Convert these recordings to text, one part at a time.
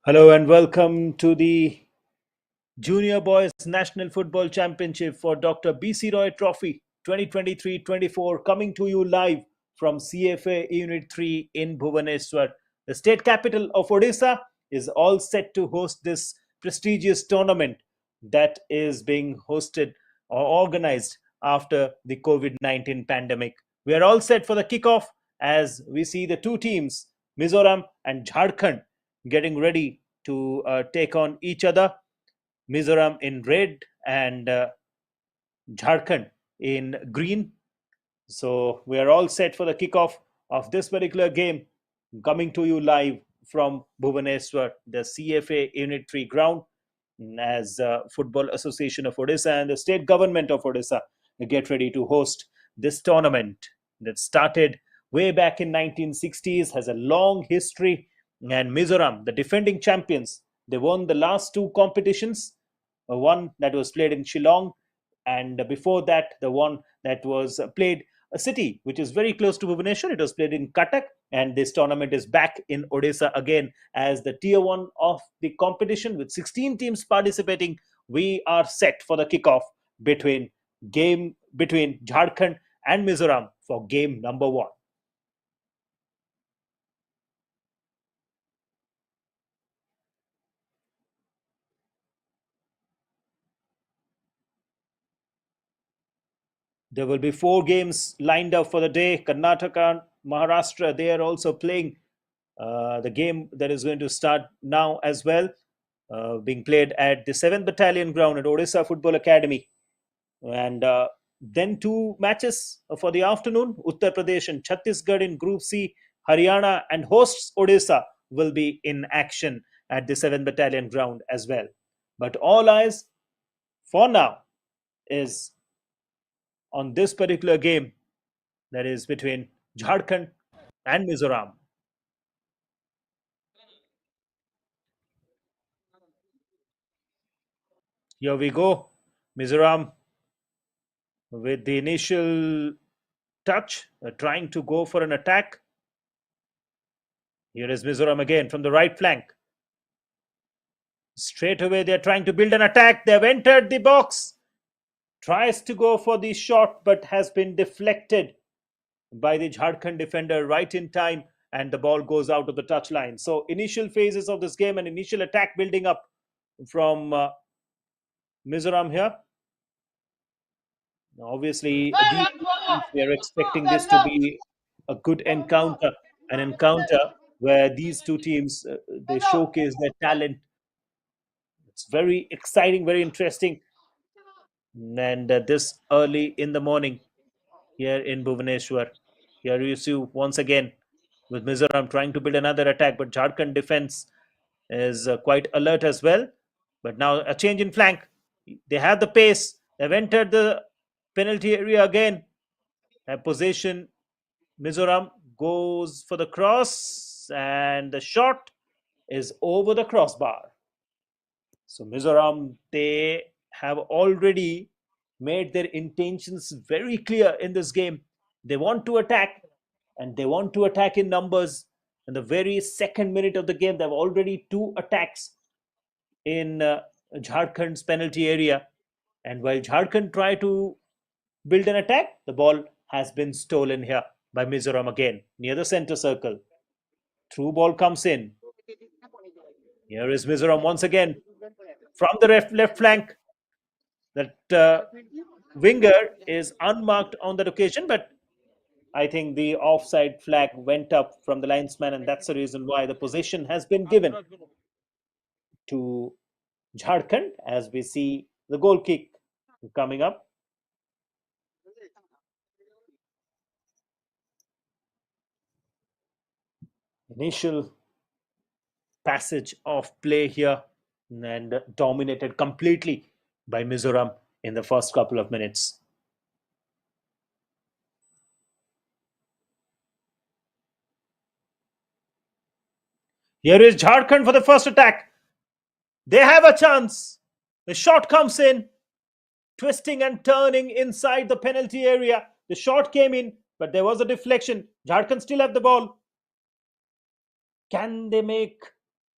Hello and welcome to the Junior Boys National Football Championship for Dr. BC Roy Trophy 2023-24 coming to you live from CFA Unit 3 in Bhubaneswar. The state capital of Odisha is all set to host this prestigious tournament that is being hosted or organized after the COVID-19 pandemic. We are all set for the kickoff as we see the two teams, Mizoram and Jharkhand, getting ready to take on each other. Mizoram in red and Jharkhand in green. So we are all set for the kickoff of this particular game, coming to you live from Bhubaneswar, the CFA Unit 3 ground, as Football Association of Odisha and the state government of Odisha get ready to host this tournament that started way back in 1960s, has a long history. And Mizoram, the defending champions, they won the last two competitions, one that was played in Shillong, and before that, the one that was played a city which is very close to Bhubaneswar. It was played in Cuttack, and this tournament is back in Odisha again as the tier one of the competition with 16 teams participating. We are set for the kickoff between between Jharkhand and Mizoram for game number one. There will be four games lined up for the day. Karnataka and Maharashtra, they are also playing the game that is going to start now as well, being played at the 7th Battalion ground at Odisha Football Academy. And then two matches for the afternoon. Uttar Pradesh and Chhattisgarh in Group C, Haryana and hosts Odisha will be in action at the 7th Battalion ground as well. But all eyes for now is on this particular game that is between Jharkhand and Mizoram. Here we go. Mizoram with the initial touch, trying to go for an attack. Here is Mizoram again from the right flank. Straight away, they're trying to build an attack. They've entered the box. Tries to go for the shot, but has been deflected by the Jharkhand defender right in time, and the ball goes out of the touchline. So, initial phases of this game and initial attack building up from Mizoram here. Obviously, we are expecting this to be a good encounter, an encounter where these two teams they showcase their talent. It's very exciting, very interesting, and this early in the morning here in Bhubaneswar. Here you see once again with Mizoram trying to build another attack, but Jharkhand defense is quite alert as well. But now a change in flank. They have the pace. They've entered the penalty area again. Possession. Mizoram goes for the cross, and the shot is over the crossbar. So Mizoram, they have already made their intentions very clear in this game. They want to attack, and they want to attack in numbers. In the very second minute of the game, they have already two attacks in Jharkhand's penalty area. And while Jharkhand try to build an attack, the ball has been stolen here by Mizoram again near the center circle. Through ball comes in. Here is Mizoram once again from the left flank. That winger is unmarked on that occasion, but I think the offside flag went up from the linesman, and that's the reason why the possession has been given to Jharkhand as we see the goal kick coming up. Initial passage of play here and dominated completely by Mizoram in the first couple of minutes. Here is Jharkhand for the first attack. They have a chance. The shot comes in, twisting and turning inside the penalty area. The shot came in, but there was a deflection. Jharkhand still have the ball. Can they make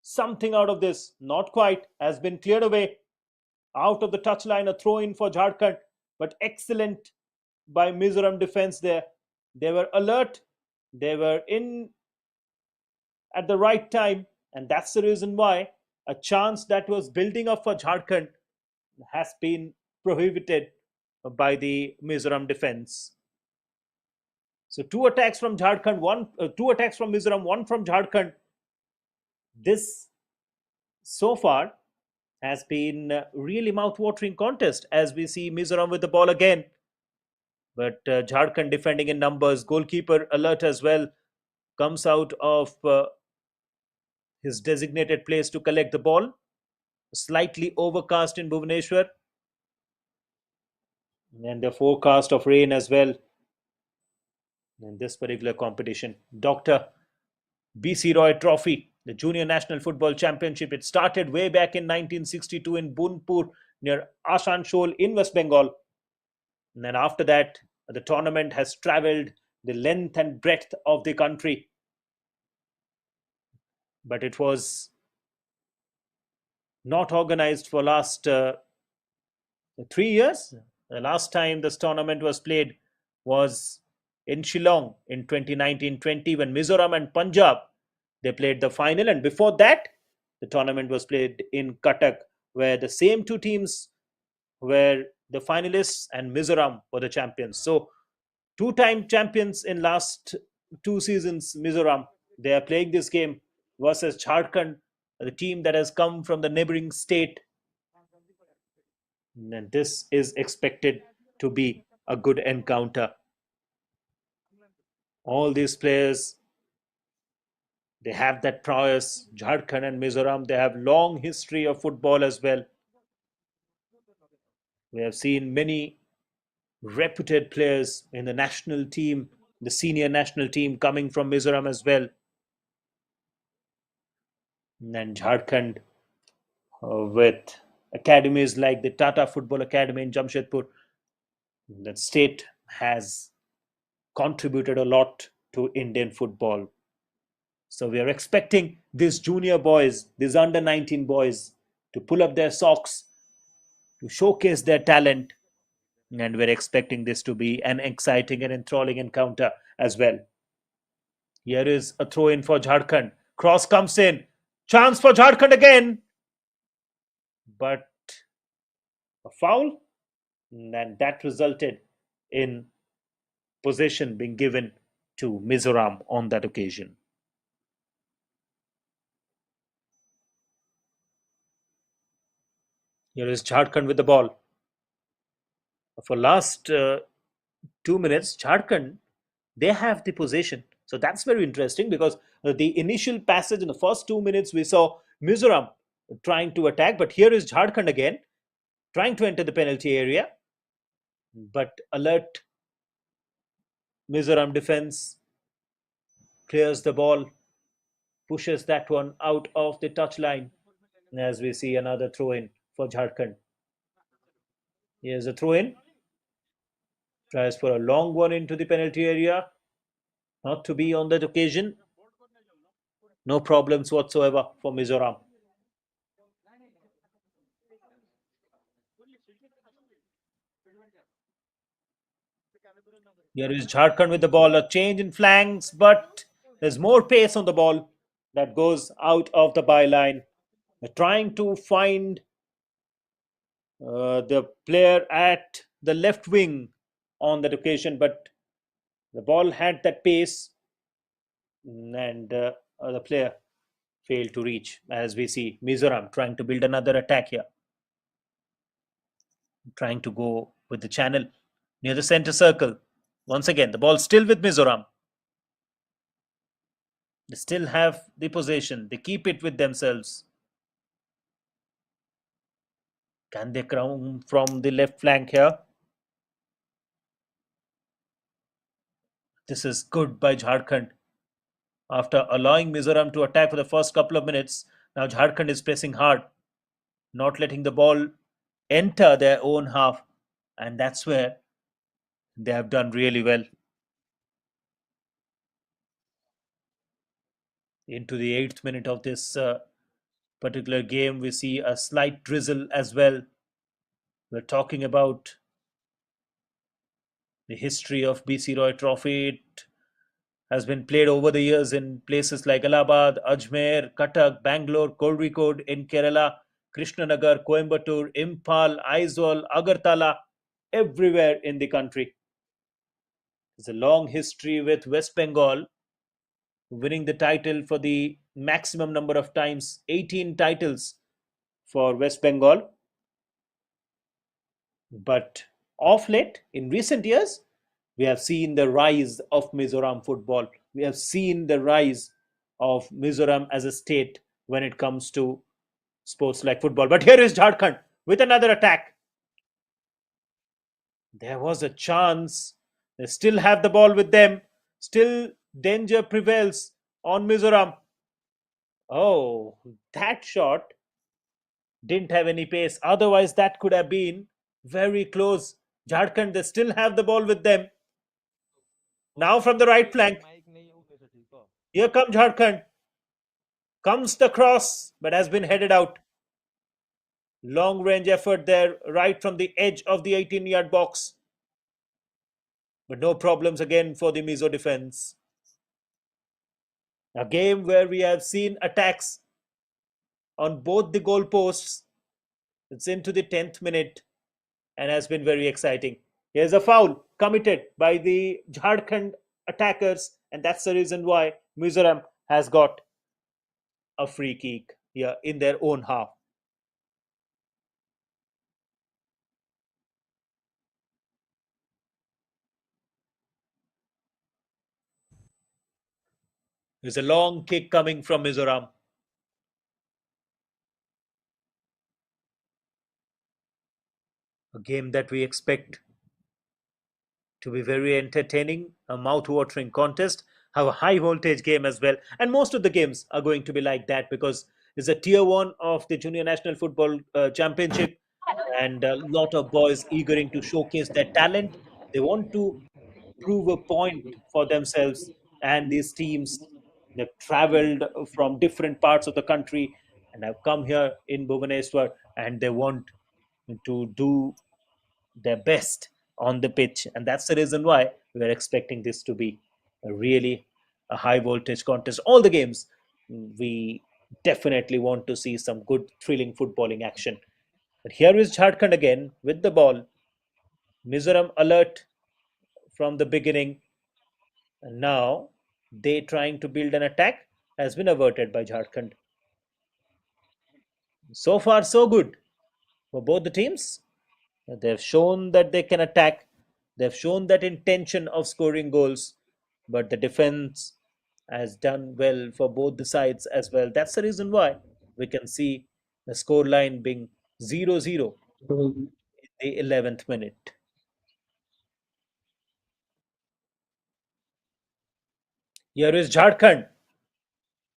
something out of this. Not quite, has been cleared away out of the touchline. A throw in for Jharkhand, but excellent by Mizoram defense there. They were alert, they were in at the right time, and that's the reason why a chance that was building up for Jharkhand has been prohibited by the Mizoram defense. So two attacks from Jharkhand, two attacks from Mizoram, one from Jharkhand. This so far has been really mouth-watering contest as we see Mizoram with the ball again. But Jharkhand defending in numbers, goalkeeper alert as well, comes out of his designated place to collect the ball. Slightly overcast in Bhubaneswar, and the forecast of rain as well in this particular competition. Dr. BC Roy Trophy, the Junior National Football Championship. It started way back in 1962 in Bunpur near Asansol in West Bengal. And then after that, the tournament has traveled the length and breadth of the country. But it was not organized for last 3 years. The last time this tournament was played was in Shillong in 2019-20 when Mizoram and Punjab they played the final, and before that the tournament was played in Cuttack where the same two teams were the finalists and Mizoram were the champions. So two-time champions in last 2 seasons, Mizoram. They are playing this game versus Jharkhand, the team that has come from the neighboring state. And this is expected to be a good encounter. All these players, they have that prowess. Jharkhand and Mizoram, they have long history of football as well. We have seen many reputed players in the national team, the senior national team coming from Mizoram as well. And Jharkhand with academies like the Tata Football Academy in Jamshedpur, the state has contributed a lot to Indian football. So we are expecting these junior boys, these under 19 boys, to pull up their socks, to showcase their talent. And we're expecting this to be an exciting and enthralling encounter as well. Here is a throw in for Jharkhand. Cross comes in. Chance for Jharkhand again. But a foul. And that resulted in possession being given to Mizoram on that occasion. Here is Jharkhand with the ball. For last 2 minutes, Jharkhand, they have the possession. So that's very interesting because the initial passage in the first 2 minutes, we saw Mizoram trying to attack. But here is Jharkhand again, trying to enter the penalty area. But alert Mizoram defense clears the ball, pushes that one out of the touchline. As we see another throw in for Jharkhand. Here's a throw in. Tries for a long one into the penalty area. Not to be on that occasion. No problems whatsoever for Mizoram. Here is Jharkhand with the ball. A change in flanks, but there's more pace on the ball that goes out of the byline. They're trying to find the player at the left wing on that occasion, but the ball had that pace and the player failed to reach. As we see Mizoram trying to build another attack here, trying to go with the channel near the center circle. Once again, the ball still with Mizoram. They still have the possession. They keep it with themselves. Can they come from the left flank here? This is good by Jharkhand. After allowing Mizoram to attack for the first couple of minutes, now Jharkhand is pressing hard, not letting the ball enter their own half. And that's where they have done really well. Into the 8th minute of this particular game, we see a slight drizzle as well. We're talking about the history of BC Roy Trophy. It has been played over the years in places like Allahabad, Ajmer, Cuttack, Bangalore, Kozhikode in Kerala, Krishnanagar, Coimbatore, Imphal, Aizawl, Agartala, everywhere in the country. There's a long history with West Bengal winning the title for the maximum number of times, 18 titles for West Bengal. But of late, in recent years, we have seen the rise of Mizoram football. We have seen the rise of Mizoram as a state when it comes to sports like football. But here is Jharkhand with another attack. There was a chance. They still have the ball with them. Still, danger prevails on Mizoram. Oh, that shot didn't have any pace. Otherwise, that could have been very close. Jharkhand, they still have the ball with them. Now from the right flank, here comes Jharkhand. Comes the cross, but has been headed out. Long range effort there, right from the edge of the 18-yard box. But no problems again for the Mizo defense. A game where we have seen attacks on both the goalposts. It's into the 10th minute and has been very exciting. Here's a foul committed by the Jharkhand attackers, and that's the reason why Mizoram has got a free kick here in their own half. There's a long kick coming from Mizoram. A game that we expect to be very entertaining, a mouth-watering contest, have a high-voltage game as well. And most of the games are going to be like that because it's a tier one of the Junior National Football Championship, and a lot of boys eagering to showcase their talent. They want to prove a point for themselves, and these teams, they've traveled from different parts of the country and have come here in Bhubaneswar, and they want to do their best on the pitch, and that's the reason why we're expecting this to be a really a high voltage contest. All the games, we definitely want to see some good thrilling footballing action. But here is Jharkhand again with the ball. Mizoram alert from the beginning, and now they trying to build an attack has been averted by Jharkhand. So far, so good for both the teams. They've shown that they can attack. They've shown that intention of scoring goals, but the defense has done well for both the sides as well. That's the reason why we can see the score line being 0-0 in the 11th minute. Here is Jharkhand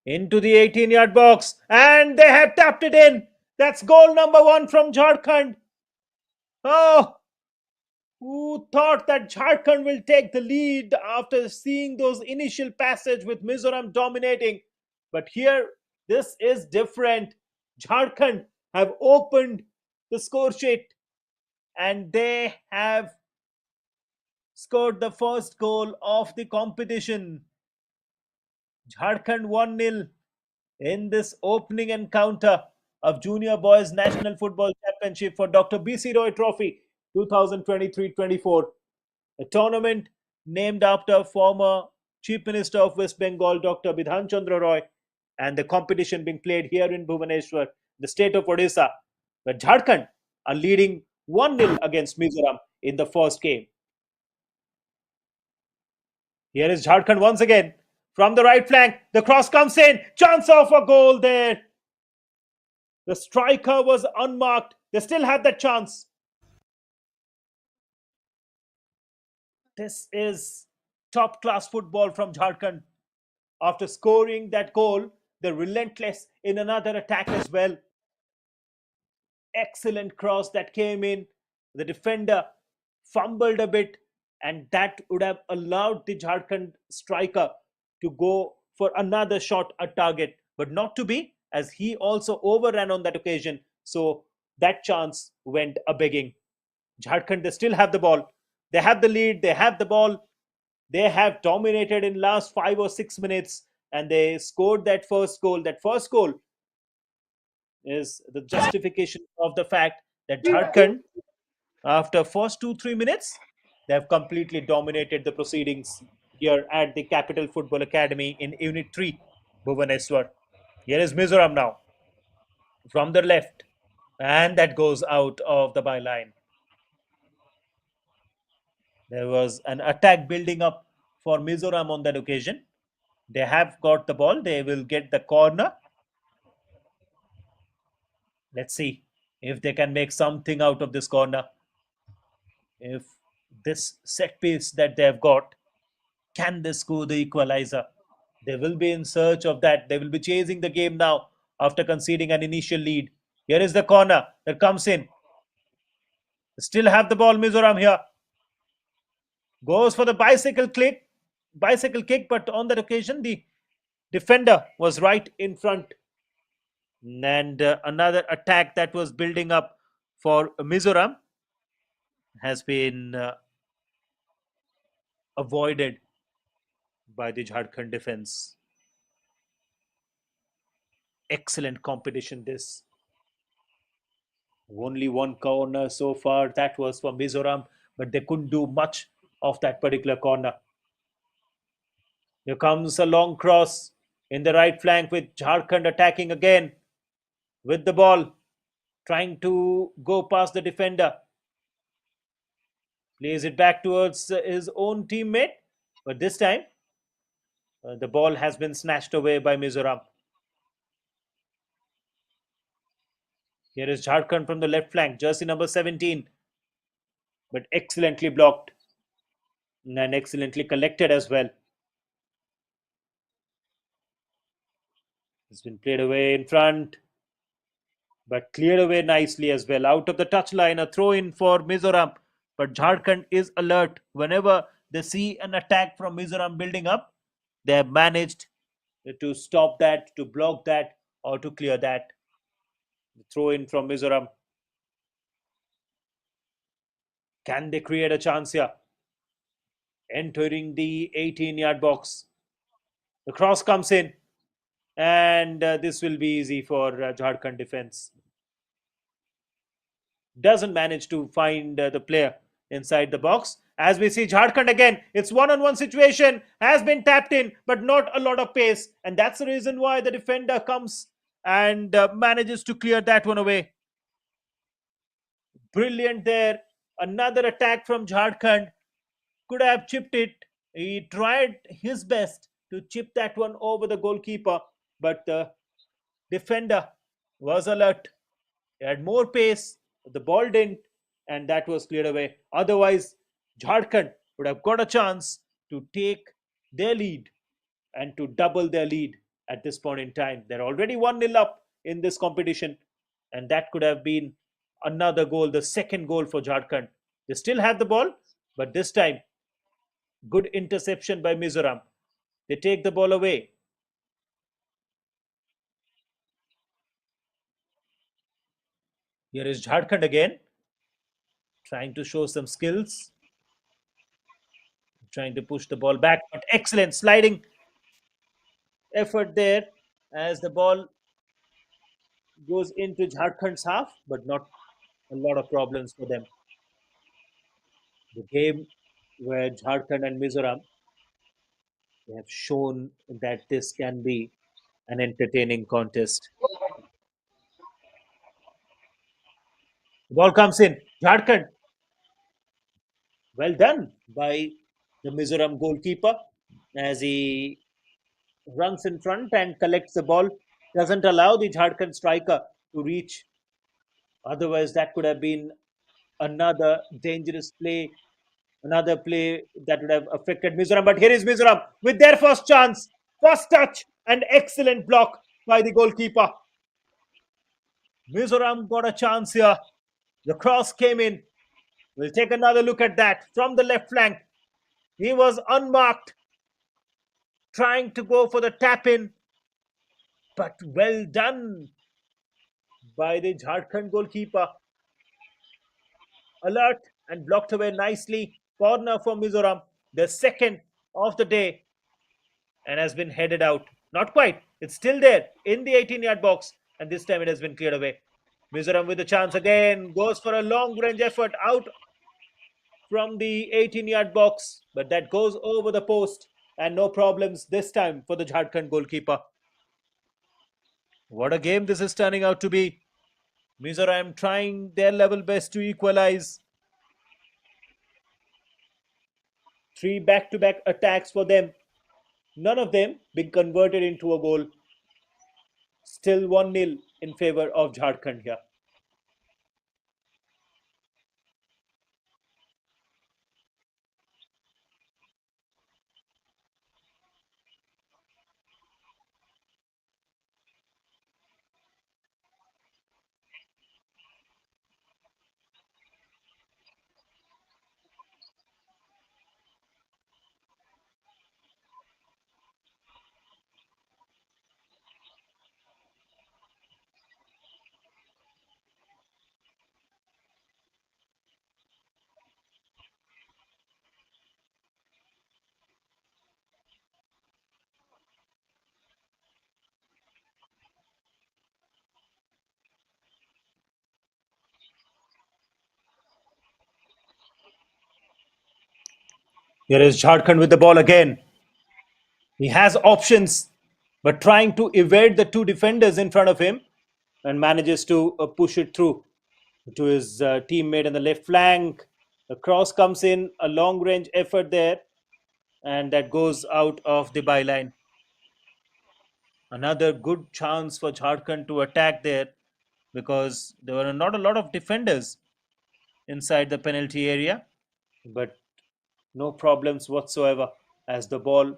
into the 18-yard box, and they have tapped it in. That's goal number one from Jharkhand. Oh, who thought that Jharkhand will take the lead after seeing those initial passage with Mizoram dominating? But here, this is different. Jharkhand have opened the score sheet and they have scored the first goal of the competition. Jharkhand 1-0 in this opening encounter of Junior Boys National Football Championship for Dr. BC Roy Trophy 2023-24. A tournament named after former Chief Minister of West Bengal, Dr. Bidhan Chandra Roy, and the competition being played here in Bhubaneswar, the state of Odisha, where Jharkhand are leading 1-0 against Mizoram in the first game. Here is Jharkhand once again from the right flank. The cross comes in. Chance of a goal there. The striker was unmarked. They still had that chance. This is top class football from Jharkhand. After scoring that goal, they're relentless in another attack as well. Excellent cross that came in. The defender fumbled a bit, and that would have allowed the Jharkhand striker to go for another shot at target, but not to be. as he also overran on that occasion. So that chance went a begging. Jharkhand, they still have the ball. They have the lead. They have the ball. They have dominated in last 5 or 6 minutes, and they scored that first goal. That first goal is the justification of the fact that Jharkhand, after first 2 3 minutes, they have completely dominated the proceedings here at the Capital Football Academy in Unit 3, Bhubaneswar. Here is Mizoram now from the left, and that goes out of the byline. There was an attack building up for Mizoram on that occasion. They have got the ball. They will get the corner. Let's see if they can make something out of this corner. If this set piece that they have got, can they score the equalizer? They will be in search of that. They will be chasing the game now after conceding an initial lead. Here is the corner that comes in. Still have the ball, Mizoram here. Goes for the bicycle kick, but on that occasion, the defender was right in front. And another attack that was building up for Mizoram has been avoided by the Jharkhand defense. Excellent competition this. Only one corner so far. That was for Mizoram, but they couldn't do much of that particular corner. Here comes a long cross in the right flank with Jharkhand attacking again with the ball, trying to go past the defender. Plays it back towards his own teammate, but this time the ball has been snatched away by Mizoram. Here is Jharkhand from the left flank, jersey number 17, but excellently blocked and excellently collected as well. It's been played away in front, but cleared away nicely as well. Out of the touchline, a throw in for Mizoram. But Jharkhand is alert. Whenever they see an attack from Mizoram building up, they have managed to stop that, to block that, or to clear that. The throw in from Mizoram. Can they create a chance here? Entering the 18-yard box. The cross comes in, and this will be easy for Jharkhand defense. Doesn't manage to find the player inside the box. As we see Jharkhand again, it's one-on-one situation, has been tapped in, but not a lot of pace. And that's the reason why the defender comes and manages to clear that one away. Brilliant there. Another attack from Jharkhand. Could have chipped it. He tried his best to chip that one over the goalkeeper, but the defender was alert. He had more pace, the ball didn't, and that was cleared away. Otherwise, Jharkhand would have got a chance to take their lead and to double their lead at this point in time. They're already 1-0 up in this competition, and that could have been another goal, the second goal for Jharkhand. They still have the ball, but this time, good interception by Mizoram. They take the ball away. Here is Jharkhand again, trying to show some skills, trying to push the ball back, but excellent sliding effort there as the ball goes into Jharkhand's half, but not a lot of problems for them. The game where Jharkhand and Mizoram, they have shown that this can be an entertaining contest. The ball comes in. Jharkhand, well done by the Mizoram goalkeeper as he runs in front and collects the ball. Doesn't allow the Jharkhand striker to reach. Otherwise, that could have been another dangerous play, another play that would have affected Mizoram. But here is Mizoram with their first chance, first touch, and excellent block by the goalkeeper. Mizoram got a chance here. The cross came in. We'll take another look at that from the left flank. He was unmarked, trying to go for the tap in. But well done by the Jharkhand goalkeeper. Alert and blocked away nicely. Corner for Mizoram, the second of the day, and has been headed out. Not quite. It's still there in the 18-yard box, and this time it has been cleared away. Mizoram with the chance again, goes for a long range effort out from the 18-yard box, but that goes over the post, and no problems this time for the Jharkhand goalkeeper. What a game this is turning out to be. Mizoram trying their level best to equalize. Three back to back attacks for them, none of them being converted into a goal. Still 1-0 in favor of Jharkhand here. Here is Jharkhand with the ball again. He has options, but trying to evade the two defenders in front of him and manages to push it through to his teammate on the left flank. The cross comes in, a long range effort there, and that goes out of the byline. Another good chance for Jharkhand to attack there because there were not a lot of defenders inside the penalty area, but no problems whatsoever as the ball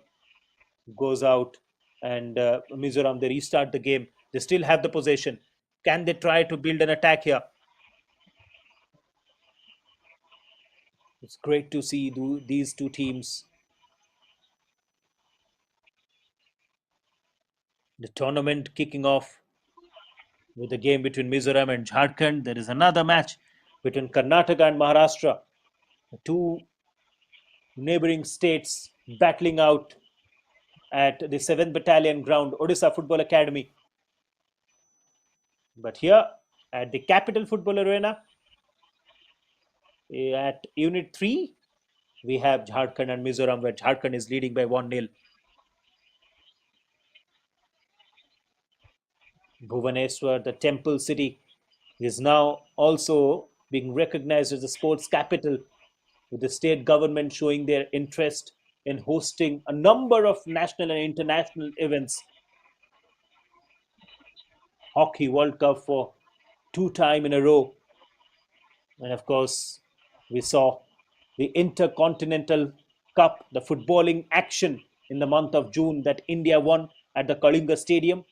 goes out and Mizoram they restart the game. They still have the possession. Can they try to build an attack here? It's great to see these two teams. The tournament kicking off with the game between Mizoram and Jharkhand. There is another match between Karnataka and Maharashtra, two neighboring states battling out at the 7th Battalion ground, Odisha Football Academy. But here at the Capital Football Arena, at Unit 3, we have Jharkhand and Mizoram, where Jharkhand is leading by 1-0. Bhubaneswar, the temple city, is now also being recognized as the sports capital, with the state government showing their interest in hosting a number of national and international events. Hockey World Cup for two time in a row. And of course, we saw the Intercontinental Cup, the footballing action in the month of June that India won at the Kalinga Stadium,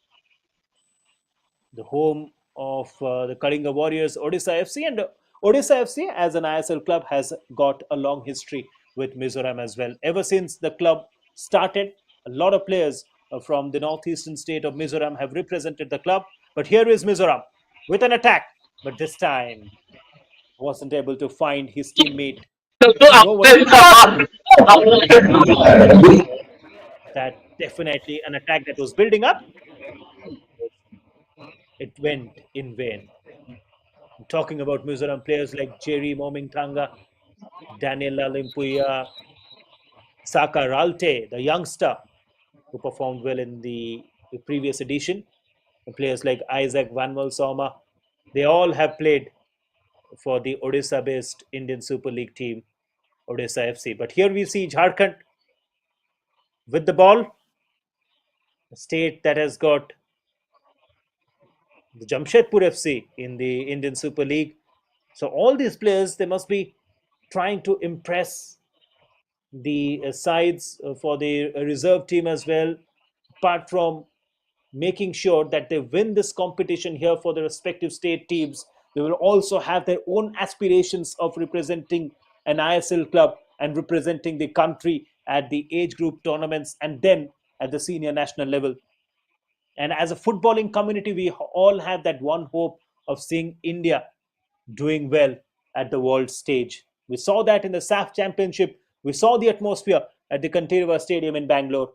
the home of the Kalinga Warriors, Odisha FC. And Odisha FC, as an ISL club, has got a long history with Mizoram as well. Ever since the club started, a lot of players from the northeastern state of Mizoram have represented the club. But here is Mizoram with an attack, but this time wasn't able to find his teammate. No worries. That definitely an attack that was building up. It went in vain. I'm talking about Mizoram players like Jerry Momingtanga, Daniel Limpuya, Saka Ralte, the youngster who performed well in the previous edition. And players like Isaac Vanwal Soma, they all have played for the Odisha based Indian Super League team, Odisha FC. But here we see Jharkhand with the ball, a state that has got the Jamshedpur FC in the Indian Super League. So all these players, they must be trying to impress the sides for the reserve team as well, apart from making sure that they win this competition here for the respective state teams. They will also have their own aspirations of representing an ISL club and representing the country at the age group tournaments and then at the senior national level. And as a footballing community, we all have that one hope of seeing India doing well at the world stage. We saw that in the SAF Championship. We saw the atmosphere at the Kantirava Stadium in Bangalore.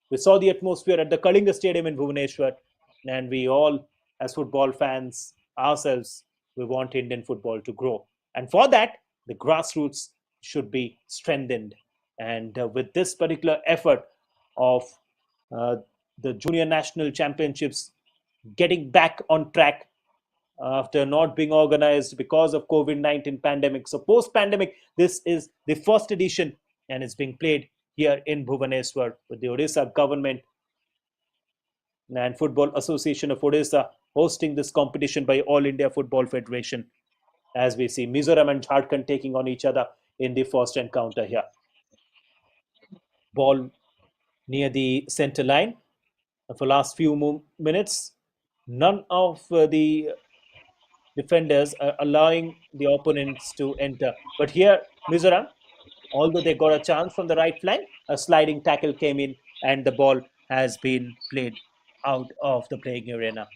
We saw the atmosphere at the Kalinga Stadium in Bhubaneswar. And we all, as football fans ourselves, we want Indian football to grow. And for that, the grassroots should be strengthened. And with this particular effort of uh, the Junior National Championships getting back on track after not being organized because of COVID-19 pandemic. So post-pandemic, this is the first edition and it's being played here in Bhubaneswar with the Odisha government and Football Association of Odisha hosting this competition by All India Football Federation. As we see Mizoram and Jharkhand taking on each other in the first encounter here. Ball near the center line for last few minutes. None of the defenders are allowing the opponents to enter. But here, Mizoram, although they got a chance from the right flank, a sliding tackle came in and the ball has been played out of the playing arena.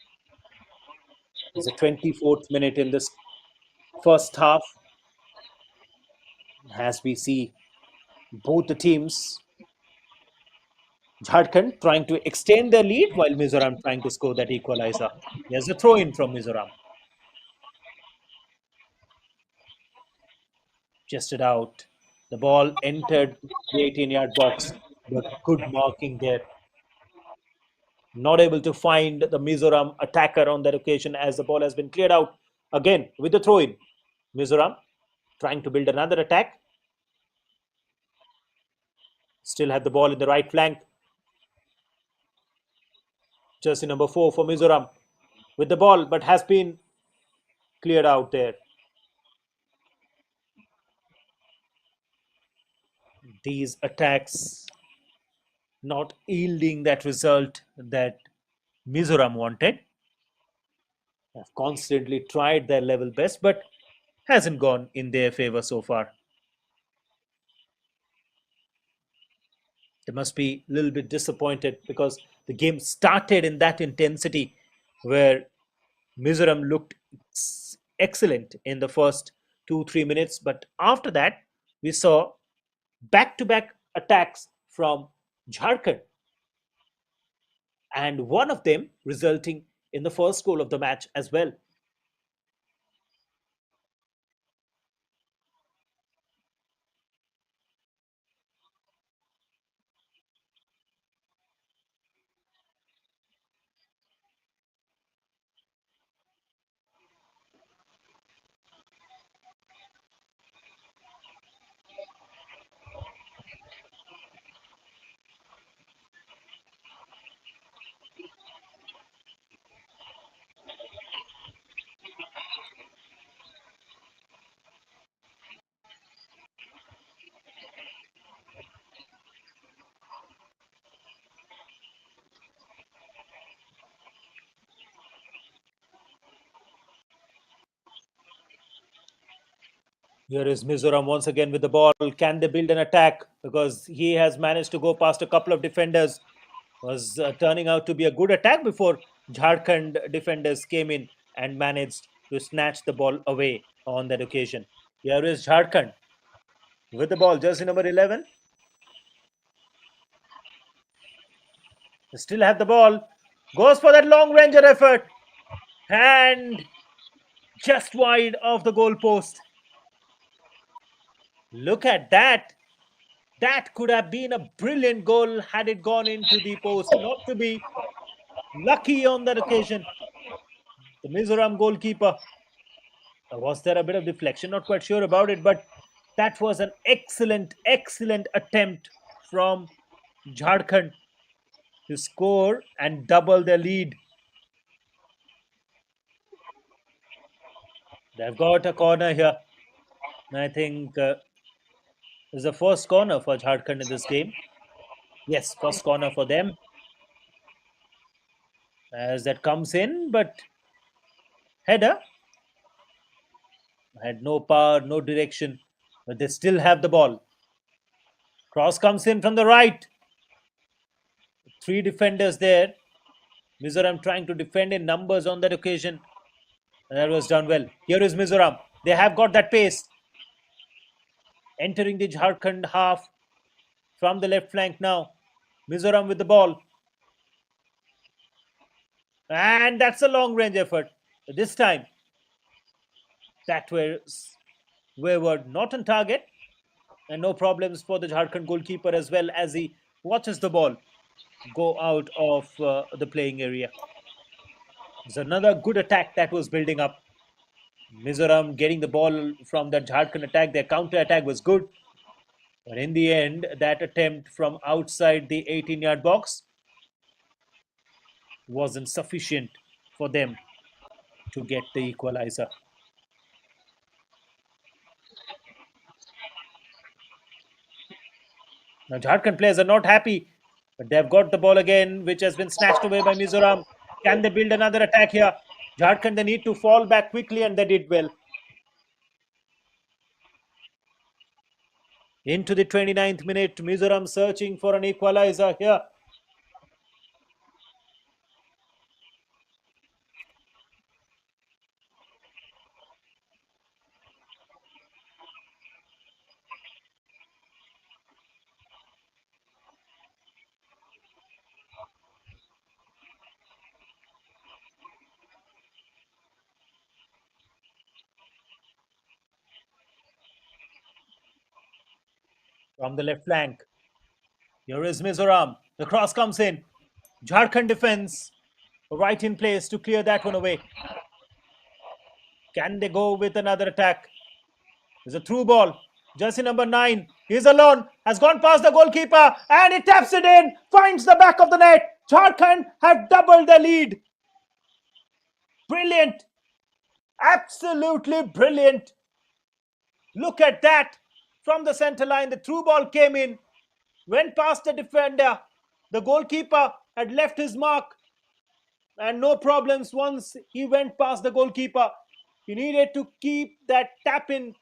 It's the 24th minute in this first half as we see both the teams, Jharkhand trying to extend their lead while Mizoram trying to score that equalizer. There's a throw in from Mizoram. Just it out. The ball entered the 18-yard box, but good marking there. Not able to find the Mizoram attacker on that occasion as the ball has been cleared out again with the throw in. Mizoram trying to build another attack. Still had the ball in the right flank. Jersey number 4 for Mizoram with the ball, but has been cleared out there. These attacks not yielding that result that Mizoram wanted. Have constantly tried their level best, but hasn't gone in their favor so far. They must be a little bit disappointed because the game started in that intensity where Mizoram looked excellent in the first 2 3 minutes, but after that, we saw back to back attacks from Jharkhand, and one of them resulting in the first goal of the match as well. Here is Mizoram once again with the ball. Can they build an attack? Because he has managed to go past a couple of defenders. Was turning out to be a good attack before Jharkhand defenders came in and managed to snatch the ball away on that occasion. Here is Jharkhand with the ball, jersey number 11. They still have the ball. Goes for that long ranger effort. And just wide of the goalpost. Look at that. That could have been a brilliant goal had it gone into the post. Not to be lucky on that occasion. The Mizoram goalkeeper. Was there a bit of deflection? Not quite sure about it, but that was an excellent, excellent attempt from Jharkhand to score and double their lead. They've got a corner here. I think is the first corner for Jharkhand in this game. Yes, first corner for them. As that comes in, but header had no power, no direction, but they still have the ball. Cross comes in from the right. Three defenders there. Mizoram trying to defend in numbers on that occasion. And that was done well. Here is Mizoram. They have got that pace. Entering the Jharkhand half from the left flank now. Mizoram with the ball. And that's a long range effort. This time, that was wayward, not on target. And no problems for the Jharkhand goalkeeper as well as he watches the ball go out of the playing area. There's another good attack that was building up. Mizoram getting the ball from that Jharkhand attack. Their counter attack was good. But in the end, that attempt from outside the 18-yard box wasn't sufficient for them to get the equalizer. Now, Jharkhand players are not happy, but they've got the ball again, which has been snatched away by Mizoram. Can they build another attack here? Jharkhand, they need to fall back quickly, and they did well. Into the 29th minute, Mizoram searching for an equalizer here. From the left flank. Here is Mizoram. The cross comes in. Jharkhand defense right in place to clear that one away. Can they go with another attack? There's a through ball. Jersey number 9. He's alone. Has gone past the goalkeeper and he taps it in. Finds the back of the net. Jharkhand have doubled the lead. Brilliant. Absolutely brilliant. Look at that. From the center line, the through ball came in. Went past the defender. The goalkeeper had left his mark. And no problems once he went past the goalkeeper. He needed to keep that tap in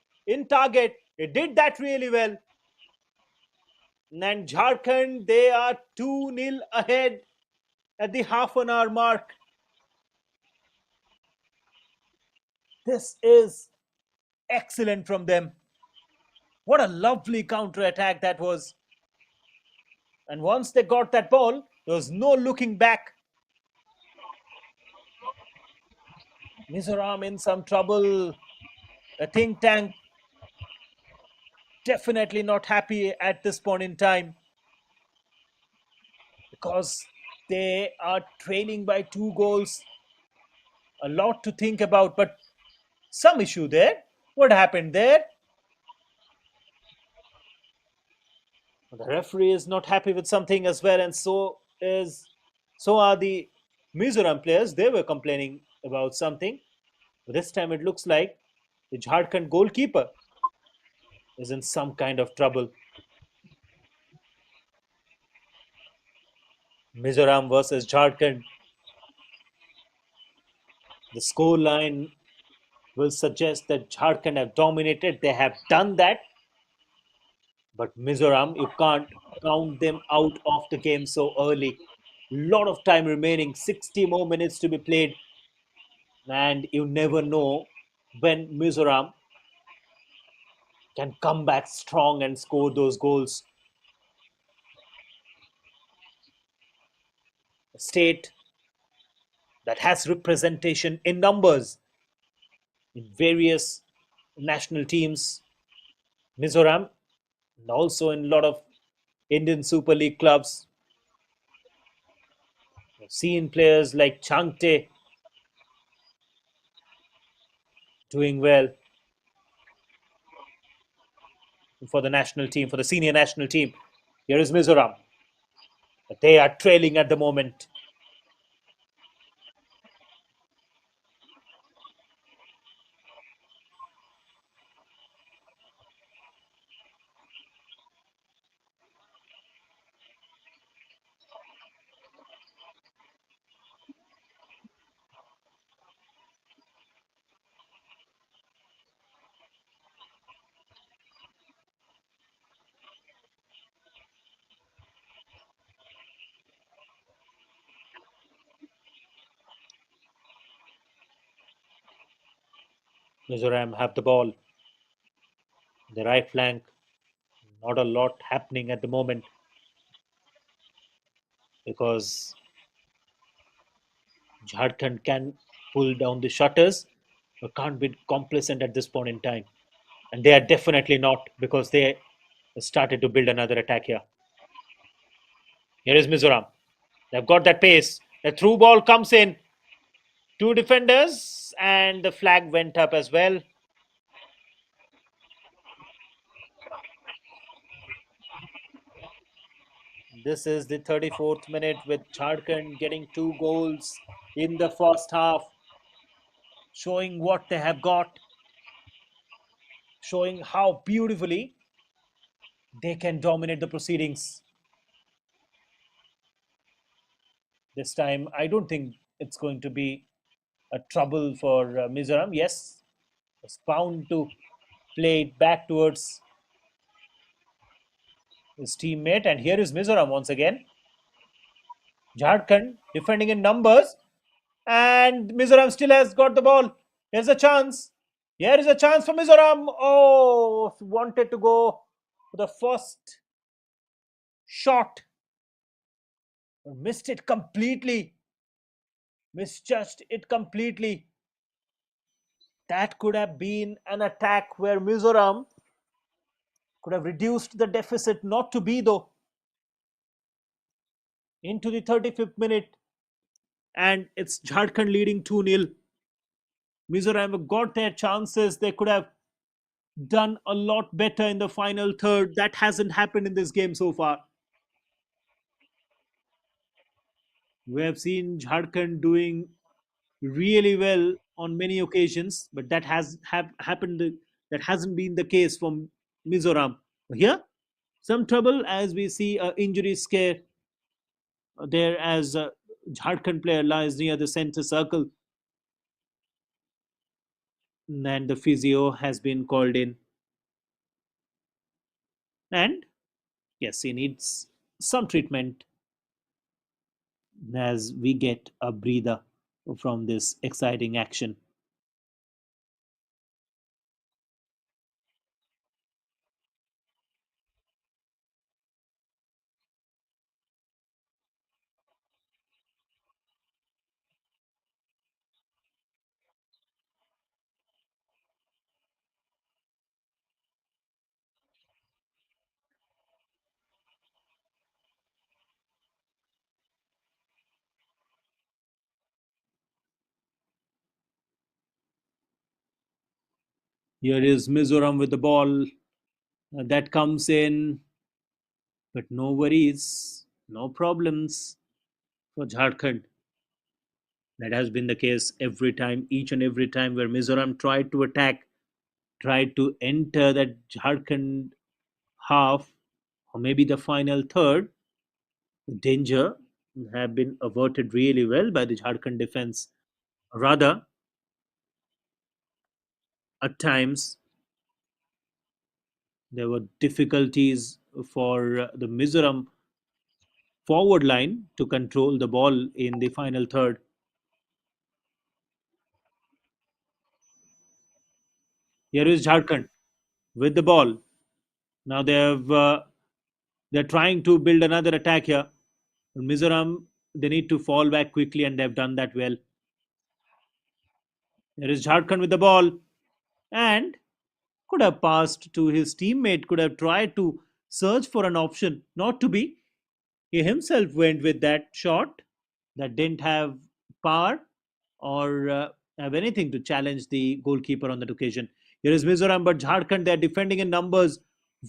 target. He did that really well. And Jharkhand, they are 2-0 ahead at the half an hour mark. This is excellent from them. What a lovely counter attack that was. And once they got that ball, there was no looking back. Mizoram in some trouble. A think tank definitely not happy at this point in time because they are trailing by 2 goals. A lot to think about, but some issue there. What happened there? The referee is not happy with something as well, and so are the Mizoram players. They were complaining about something. But this time it looks like the Jharkhand goalkeeper is in some kind of trouble. Mizoram versus Jharkhand. The score line will suggest that Jharkhand have dominated. They have done that. But Mizoram, you can't count them out of the game so early. Lot of time remaining, 60 more minutes to be played. And you never know when Mizoram can come back strong and score those goals. A state that has representation in numbers in various national teams, Mizoram, and also in a lot of Indian Super League clubs. We've seen players like Changte doing well for the national team, for the senior national team. Here is Mizoram. But they are trailing at the moment. Mizoram have the ball, the right flank. Not a lot happening at the moment because Jharkhand can pull down the shutters but can't be complacent at this point in time. And they are definitely not because they started to build another attack here. Here is Mizoram. They've got that pace. The through ball comes in. Two defenders and the flag went up as well. This is the 34th minute with Jharkhand getting two goals in the first half, showing what they have got, showing how beautifully they can dominate the proceedings. This time, I don't think it's going to be a trouble for Mizoram. Yes, it's bound to play it back towards his teammate. And here is Mizoram once again. Jharkhand defending in numbers. And Mizoram still has got the ball. Here's a chance. Here is a chance for Mizoram. Oh, wanted to go for the first shot. Missed it completely. Misjudged it completely. That could have been an attack where Mizoram could have reduced the deficit, not to be though. Into the 35th minute, and it's Jharkhand leading 2-0. Mizoram have got their chances. They could have done a lot better in the final third. That hasn't happened in this game so far. We have seen Jharkhand doing really well on many occasions, but that has happened. That hasn't been the case from Mizoram. Here, some trouble as we see an injury scare there as a Jharkhand player lies near the center circle, and the physio has been called in. And yes, he needs some treatment as we get a breather from this exciting action. Here is Mizoram with the ball that comes in, but no worries, no problems for Jharkhand. That has been the case every time, each and every time where Mizoram tried to attack, tried to enter that Jharkhand half, or maybe the final third. The danger have been averted really well by the Jharkhand defense. Rather, at times, there were difficulties for the Mizoram forward line to control the ball in the final third. Here is Jharkhand with the ball. Now they're trying to build another attack here. Mizoram, they need to fall back quickly, and they've done that well. Here is Jharkhand with the ball, and could have passed to his teammate. Could have tried to search for an option. Not to be. He himself went with that shot that didn't have power or have anything to challenge the goalkeeper on that occasion. Here is Mizoram, but Jharkhand, they're defending in numbers.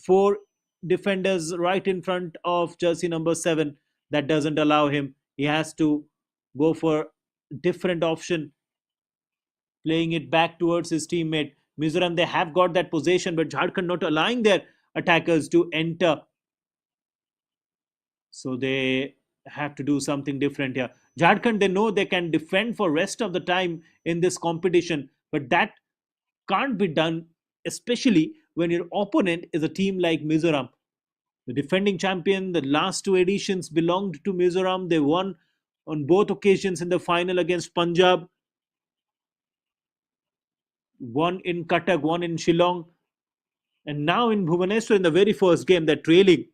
Four defenders right in front of jersey number 7. That doesn't allow him. He has to go for different option, playing it back towards his teammate. Mizoram, they have got that possession, but Jharkhand not allowing their attackers to enter. So they have to do something different here. Jharkhand, they know they can defend for rest of the time in this competition, but that can't be done, especially when your opponent is a team like Mizoram. The defending champion, the last two editions belonged to Mizoram. They won on both occasions in the final against Punjab. one in Cuttack, one in Shillong, and now in Bhubaneswar in the very first game they're trailing.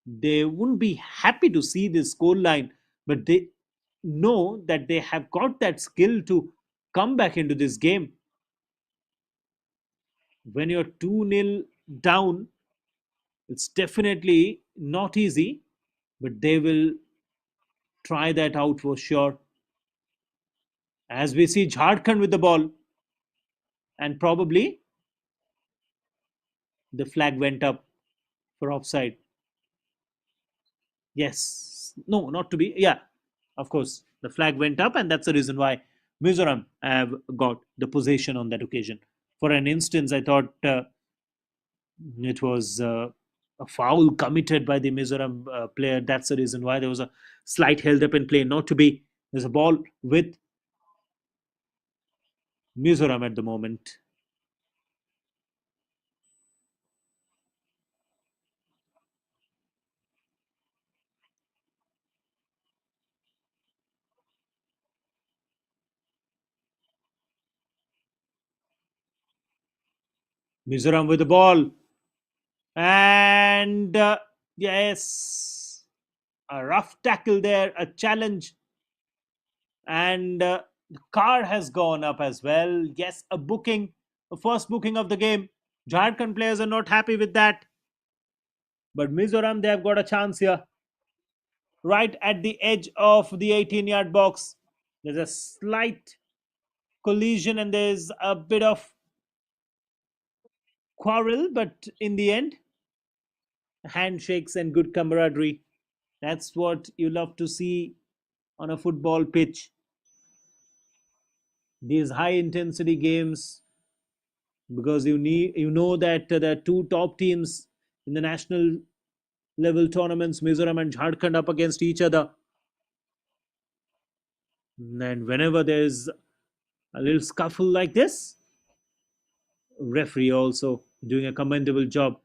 They wouldn't be happy to see this score line, but they know that they have got that skill to come back into this game. When you're 2-0 down, it's definitely not easy, but they will try that out for sure. As we see Jharkhand with the ball, and probably the flag went up for offside. Yes. No, not to be. Yeah, of course. The flag went up, and that's the reason why Mizoram have got the possession on that occasion. For an instance, I thought it was a foul committed by the Mizoram player. That's the reason why there was a slight held up in play. Not to be. There's a ball with Mizoram at the moment. Mizoram with the ball. And yes, a rough tackle there, a challenge, and the car has gone up as well. Yes, a booking, a first booking of the game. Jharkhand players are not happy with that, but Mizoram, they have got a chance here, right at the edge of the 18-yard box. There's a slight collision and there's a bit of quarrel, but in the end, handshakes and good camaraderie. That's what you love to see on a football pitch. These high intensity games, because you know that the two top teams in the national level tournaments, Mizoram and Jharkhand, up against each other, and whenever there's a little scuffle like this, referee also doing a commendable job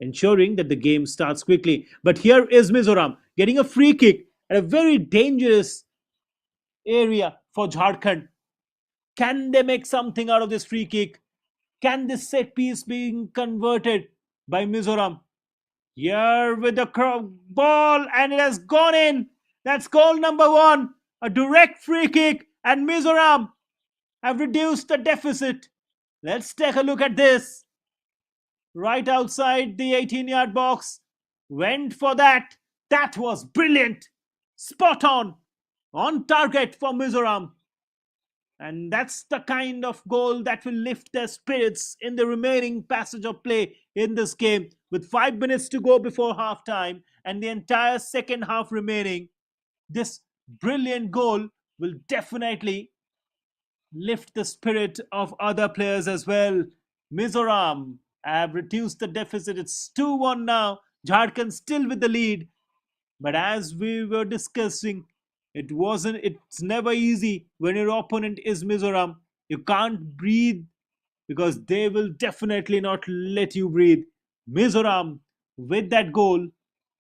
ensuring that the game starts quickly. But here is Mizoram getting a free kick at a very dangerous area for Jharkhand. Can they make something out of this free kick? Can this set piece being converted by Mizoram? Here with the ball, and it has gone in. That's goal number one. A direct free kick, and Mizoram have reduced the deficit. Let's take a look at this. Right outside the 18-yard box. Went for that. That was brilliant. Spot on target for Mizoram. And that's the kind of goal that will lift their spirits in the remaining passage of play in this game. With 5 minutes to go before halftime and the entire second half remaining, this brilliant goal will definitely lift the spirit of other players as well. Mizoram have reduced the deficit. It's 2-1 now. Jharkhand still with the lead. But as we were discussing, it's never easy when your opponent is Mizoram. You can't breathe because they will definitely not let you breathe. Mizoram, with that goal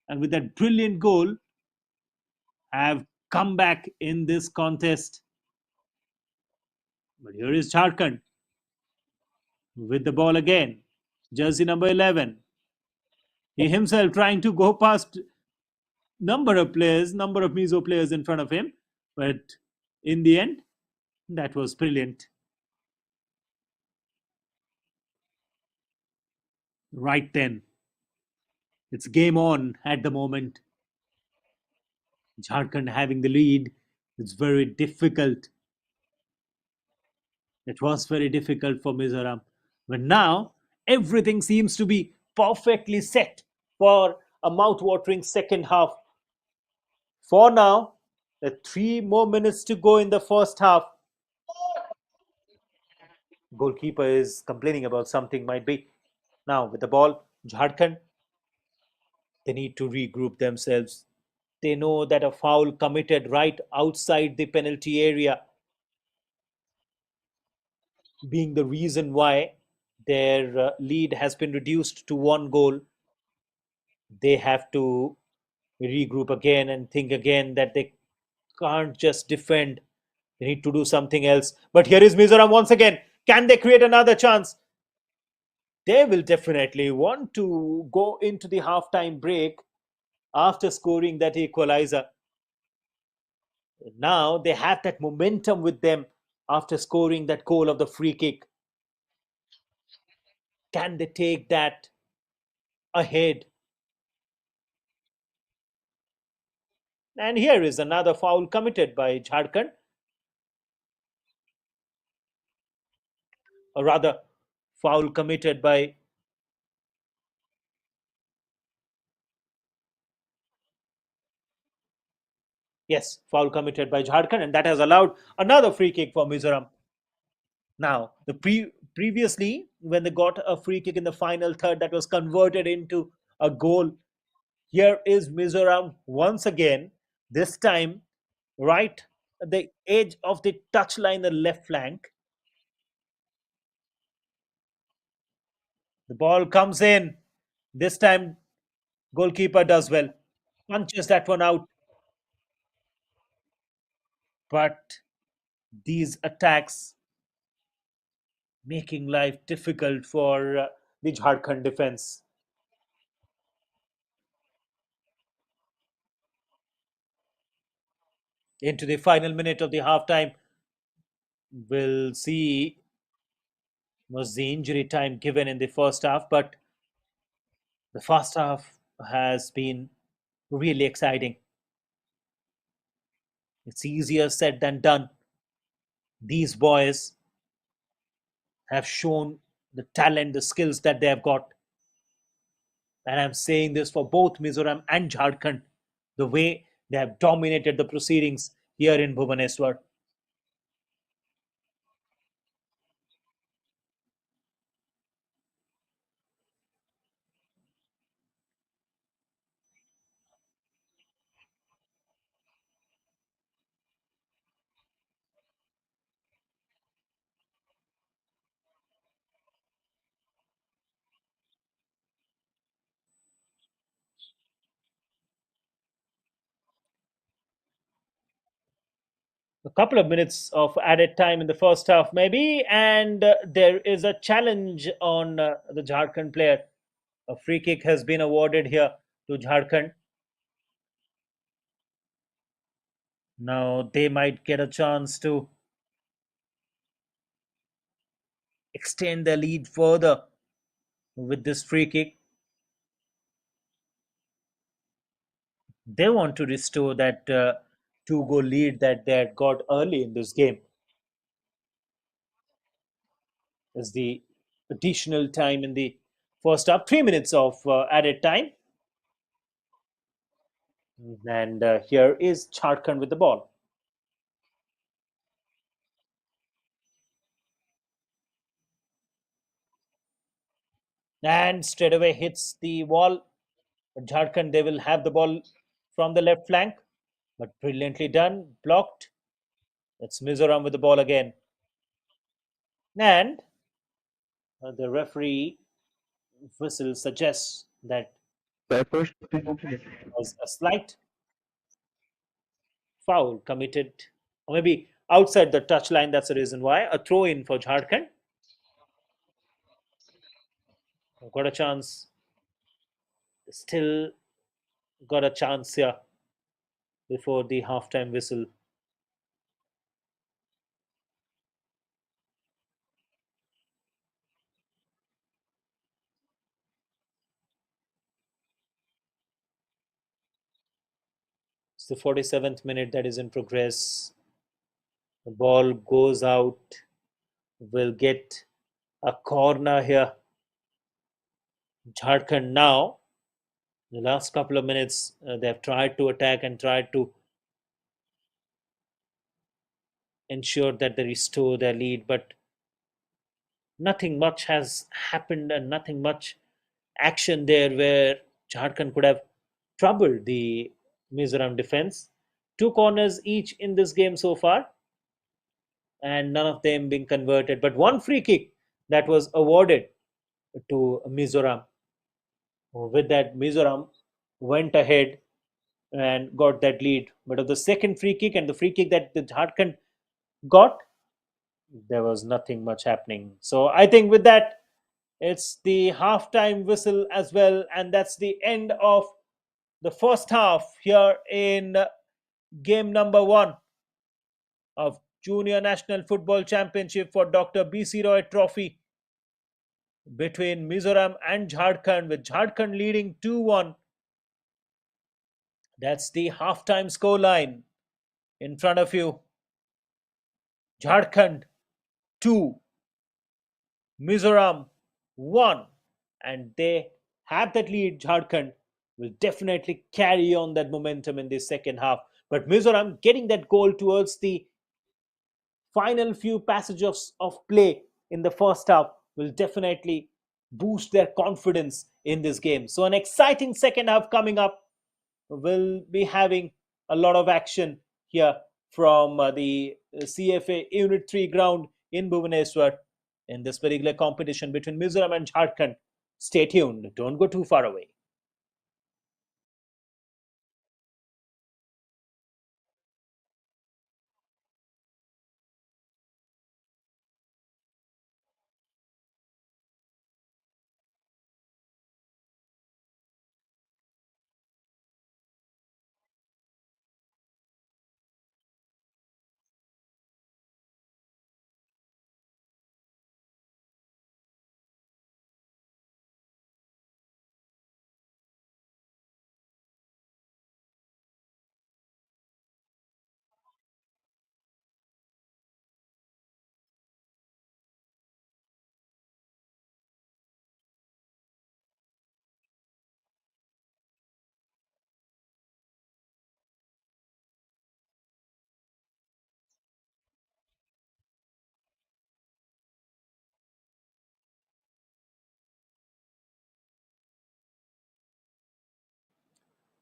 and with that brilliant goal, have come back in this contest. But here is Jharkhand with the ball again. Jersey number 11. He himself trying to go past number of Mizo players in front of him. But in the end, that was brilliant. Right then, it's game on at the moment. Jharkhand having the lead. It's very difficult. It was very difficult for Mizoram. But now, everything seems to be perfectly set for a mouth-watering second half. For now, the 3 more minutes to go in the first half. Goalkeeper is complaining about something, might be. Now, with the ball, Jharkhand, they need to regroup themselves. They know that a foul committed right outside the penalty area being the reason why their lead has been reduced to one goal. They have to regroup again and think again that they can't just defend. They need to do something else. But here is Mizoram once again. Can they create another chance? They will definitely want to go into the halftime break after scoring that equalizer. Now they have that momentum with them after scoring that goal of the free kick. Can they take that ahead? And here is another foul committed by Jharkhand, or rather, foul committed by, yes, foul committed by Jharkhand, and that has allowed another free kick for Mizoram. Now, previously, when they got a free kick in the final third that was converted into a goal, here is Mizoram once again, this time right at the edge of the touchline, the left flank. The ball comes in. This time, goalkeeper does well, punches that one out. But these attacks making life difficult for the Jharkhand defense. Into the final minute of the halftime, we'll see was the injury time given in the first half, but the first half has been really exciting. It's easier said than done. These boys have shown the talent, the skills that they have got. And I'm saying this for both Mizoram and Jharkhand, the way they have dominated the proceedings here in Bhubaneswar. A couple of minutes of added time in the first half, maybe, and there is a challenge on the Jharkhand player. A free kick has been awarded here to Jharkhand. Now they might get a chance to extend their lead further with this free kick. They want to restore that two-goal lead that they had got early in this game. As the additional time in the first half, 3 minutes of added time. And here is Jharkhand with the ball. And straight away hits the wall. But Jharkhand, they will have the ball from the left flank, but brilliantly done, blocked. It's Mizoram with the ball again. And the referee whistle suggests that was a slight foul committed, or maybe outside the touchline. That's the reason why. A throw in for Jharkhand. Got a chance, still got a chance here before the halftime whistle. It's the 47th minute that is in progress. The ball goes out. Will get a corner here. Jharkhand now, the last couple of minutes, they have tried to attack and tried to ensure that they restore their lead, but nothing much has happened and nothing much action there where Jharkhand could have troubled the Mizoram defense. Two corners each in this game so far, and none of them being converted. But one free kick that was awarded to Mizoram. With that, Mizoram went ahead and got that lead. But of the second free kick and the free kick that the Jharkhand got, There was nothing much happening. So I think with that, it's the halftime whistle as well, and that's the end of the first half here in game number one of Junior National Football Championship for Dr. BC Roy Trophy between Mizoram and Jharkhand, with Jharkhand leading 2-1. That's the halftime scoreline in front of you. Jharkhand 2, Mizoram 1. And they have that lead. Jharkhand will definitely carry on that momentum in the second half. But Mizoram getting that goal towards the final few passages of play in the first half will definitely boost their confidence in this game. So, an exciting second half coming up. Will be having a lot of action here from the CFA Unit 3 ground in Bhubaneswar in this particular competition between Mizoram and Jharkhand. Stay tuned, don't go too far away.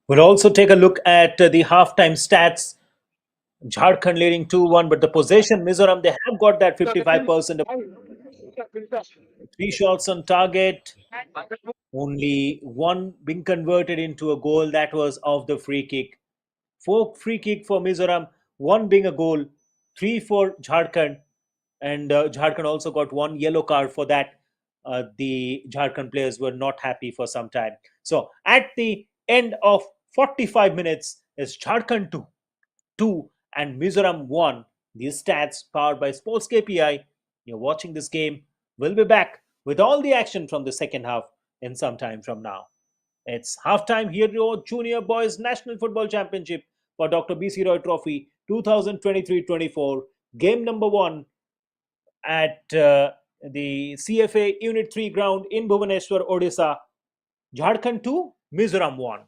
We'll also take a look at the halftime stats. Jharkhand leading 2-1, but the possession, Mizoram, they have got that 55%. Three shots on target, only one being converted into a goal. That was of the free kick. Four free kick for Mizoram, one being a goal, three for Jharkhand, and Jharkhand also got one yellow card for that. The Jharkhand players were not happy for some time. So at the end of 45 minutes, is Jharkhand 2 and Mizoram 1. These stats powered by Sports KPI. You're watching this game. We'll be back with all the action from the second half in some time from now. It's halftime Hero Junior Boys National Football Championship for Dr. BC Roy Trophy 2023-24. Game number one at the CFA Unit 3 ground in Bhubaneswar, Odisha. Jharkhand 2, Mizoram 1.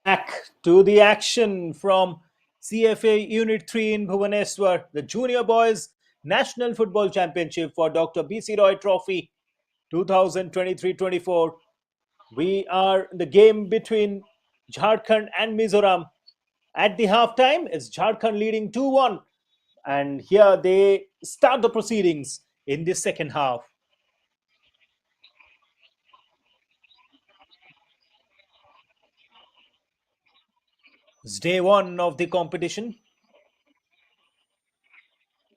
Back to the action from CFA Unit 3 in Bhubaneswar, the Junior Boys National Football Championship for Dr. BC Roy Trophy 2023-24. We are in the game between Jharkhand and Mizoram. At the halftime, it's Jharkhand leading 2-1. And here they start the proceedings in the second half. It's day one of the competition.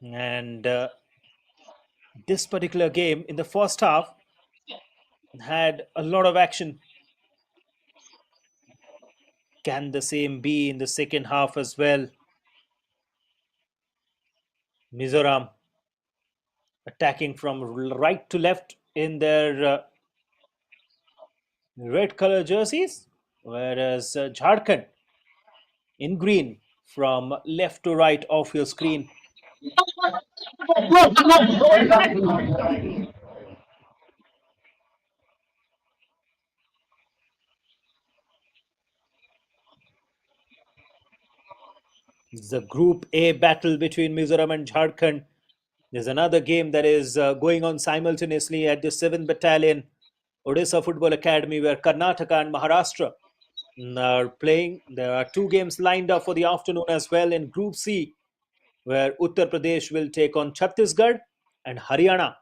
And this particular game in the first half had a lot of action. Can the same be in the second half as well? Mizoram attacking from right to left in their red color jerseys, whereas Jharkhand in green from left to right of your screen. It's the Group A battle between Mizoram and Jharkhand. There's another game that is going on simultaneously at the 7th Battalion Odisha Football Academy, where Karnataka and Maharashtra are playing. There are two games lined up for the afternoon as well in Group C, where Uttar Pradesh will take on Chhattisgarh and Haryana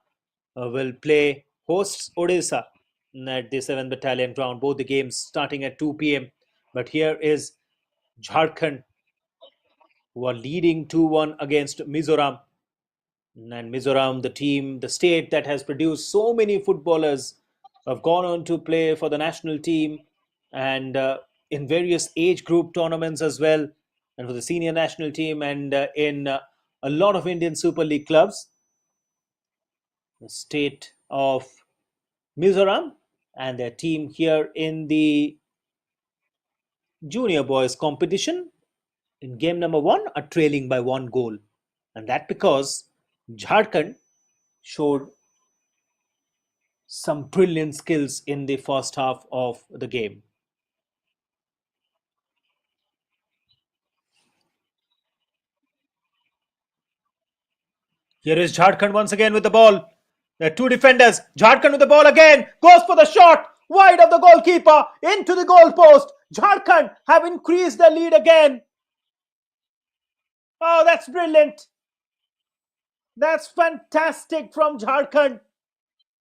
will play hosts Odisha at the 7th Battalion ground. Both the games starting at 2 p.m. But here is Jharkhand, who are leading 2-1 against Mizoram. And Mizoram, the team, the state that has produced so many footballers, have gone on to play for the national team and in various age group tournaments as well, and for the senior national team and in a lot of Indian Super League clubs. The state of Mizoram and their team here in the junior boys competition in game number one are trailing by 1 goal. And that because Jharkhand showed some brilliant skills in the first half of the game. Here is Jharkhand once again with the ball. There are two defenders. Jharkhand with the ball again. Goes for the shot. Wide of the goalkeeper. Into the goal post. Jharkhand have increased their lead again. Oh, that's brilliant. That's fantastic from Jharkhand.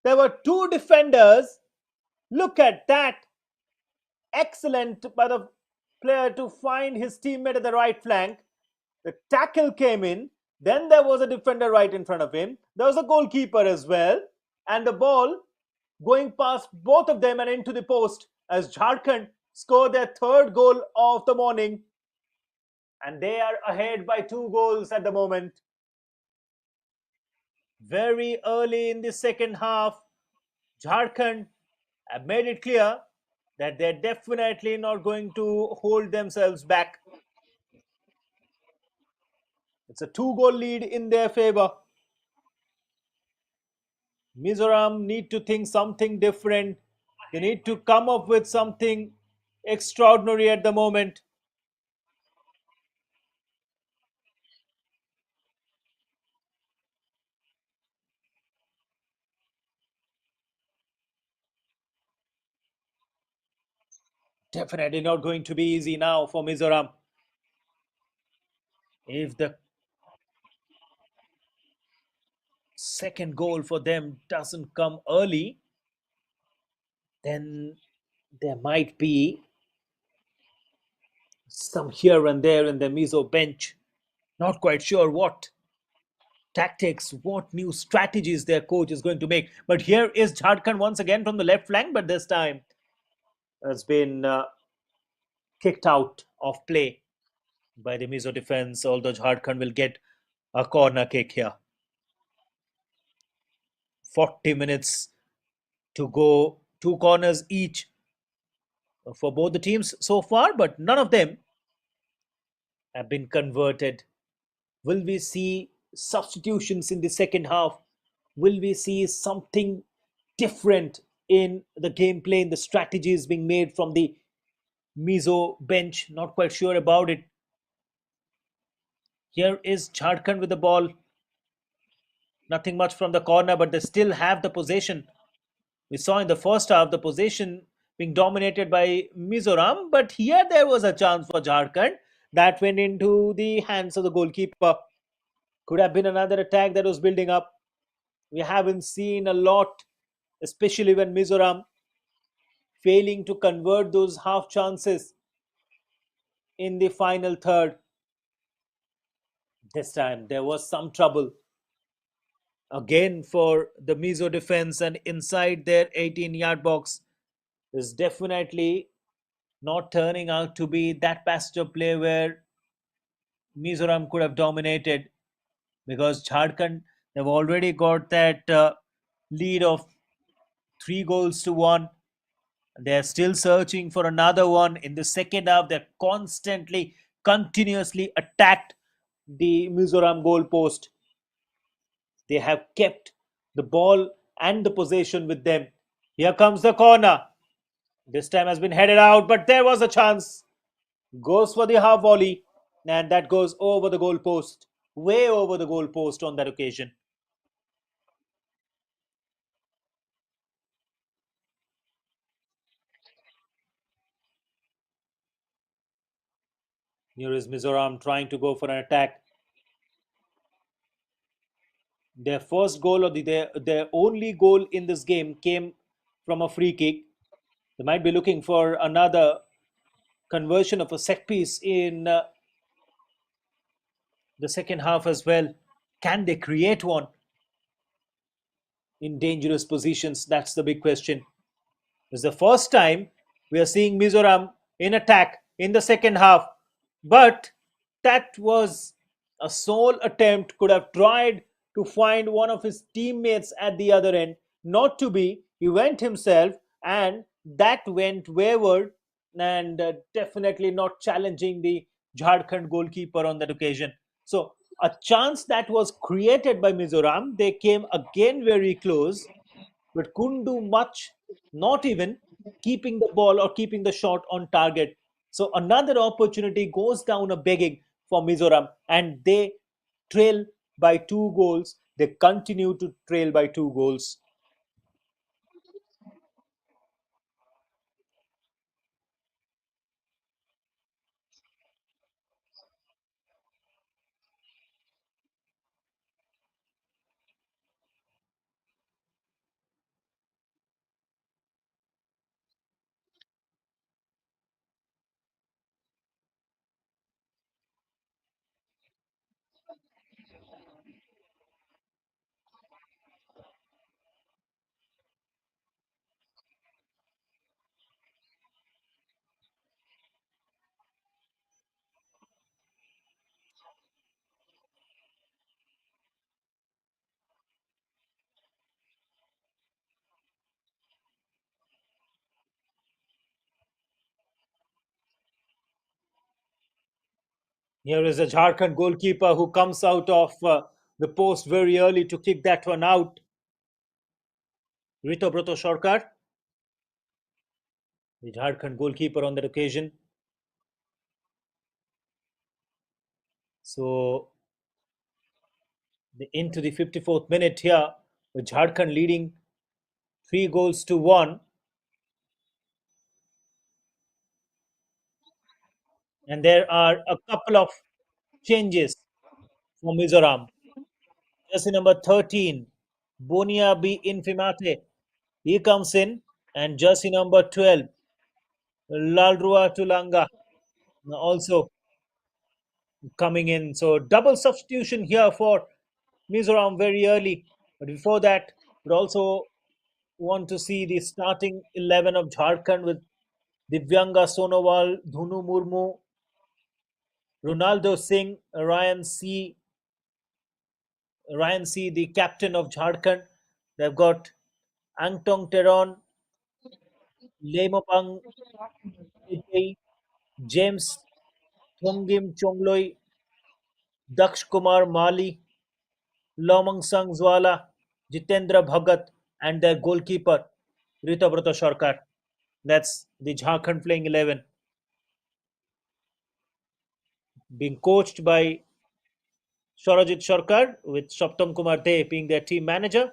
There were two defenders. Look at that. Excellent by the player to find his teammate at the right flank. The tackle came in. Then there was a defender right in front of him. There was a goalkeeper as well. And the ball going past both of them and into the post as Jharkhand scored their third goal of the morning. And they are ahead by 2 goals at the moment. Very early in the second half, Jharkhand have made it clear that they're definitely not going to hold themselves back. It's a 2 goal lead in their favor. Mizoram need to think something different. They need to come up with something extraordinary at the moment. Definitely not going to be easy now for Mizoram. If the second goal for them doesn't come early, then there might be some here and there in the Mizo bench. Not quite sure what tactics, what new strategies their coach is going to make. But here is Jharkhand once again from the left flank, but this time has been kicked out of play by the Mizo defense, although Jharkhand will get a corner kick here. 40 minutes to go two corners each for both the teams so far, but none of them have been converted. Will we see substitutions in the second half? Will we see something different in the gameplay, in the strategies being made from the Mizo bench? Not quite sure about it. Here is Jharkhand with the ball. Nothing much from the corner, but they still have the possession. We saw in the first half the possession being dominated by Mizoram, but here there was a chance for Jharkhand that went into the hands of the goalkeeper. Could have been another attack that was building up. We haven't seen a lot, especially when Mizoram failing to convert those half chances in the final third. This time there was some trouble again for the Mizo defense, and inside their 18-yard box is definitely not turning out to be that passage of play where Mizoram could have dominated, because Jharkhand, they've already got that lead of 3 goals to 1. They're still searching for another one in the second half. They're constantly, continuously attacked the Mizoram goal post. They have kept the ball and the possession with them. Here comes the corner. This time has been headed out, but there was a chance. Goes for the half volley, and that goes over the goal post, way over the goal post on that occasion. Here is Mizoram trying to go for an attack. Their first goal, or their only goal in this game, came from a free kick. They might be looking for another conversion of a set piece in the second half as well. Can they create one in dangerous positions? That's the big question. It's the first time we are seeing Mizoram in attack in the second half, but that was a sole attempt. Could have tried to find one of his teammates at the other end. Not to be, he went himself, and that went wayward, and definitely not challenging the Jharkhand goalkeeper on that occasion. So, a chance that was created by Mizoram, they came again very close, but couldn't do much, not even keeping the ball or keeping the shot on target. So another opportunity goes down a begging for Mizoram, and they trail by 2 goals. They continue to trail by 2 goals. Here is a Jharkhand goalkeeper who comes out of the post very early to kick that one out. Rito Broto Sarkar, the Jharkhand goalkeeper on that occasion. So into the 54th minute here, with Jharkhand leading 3 goals to 1. And there are a couple of changes for Mizoram. Jersey number 13, Bonia B. Infimate. He comes in, and jersey number 12, Lalrua Tulanga, also coming in. So double substitution here for Mizoram very early. But before that, we also want to see the starting 11 of Jharkhand with Divyanga Sonowal, Dhunu Murmu, Ronaldo Singh, Ryan C, the captain of Jharkhand. They've got Angtong Teron, Lemopang Ejei, James Thongim Chongloi, Daksh Kumar Mali, Lomang Sang Zwala, Jitendra Bhagat, and their goalkeeper, Ritabrata Sarkar. That's the Jharkhand playing 11, being coached by Swarajit Sarkar, with Saptam Kumar De being their team manager,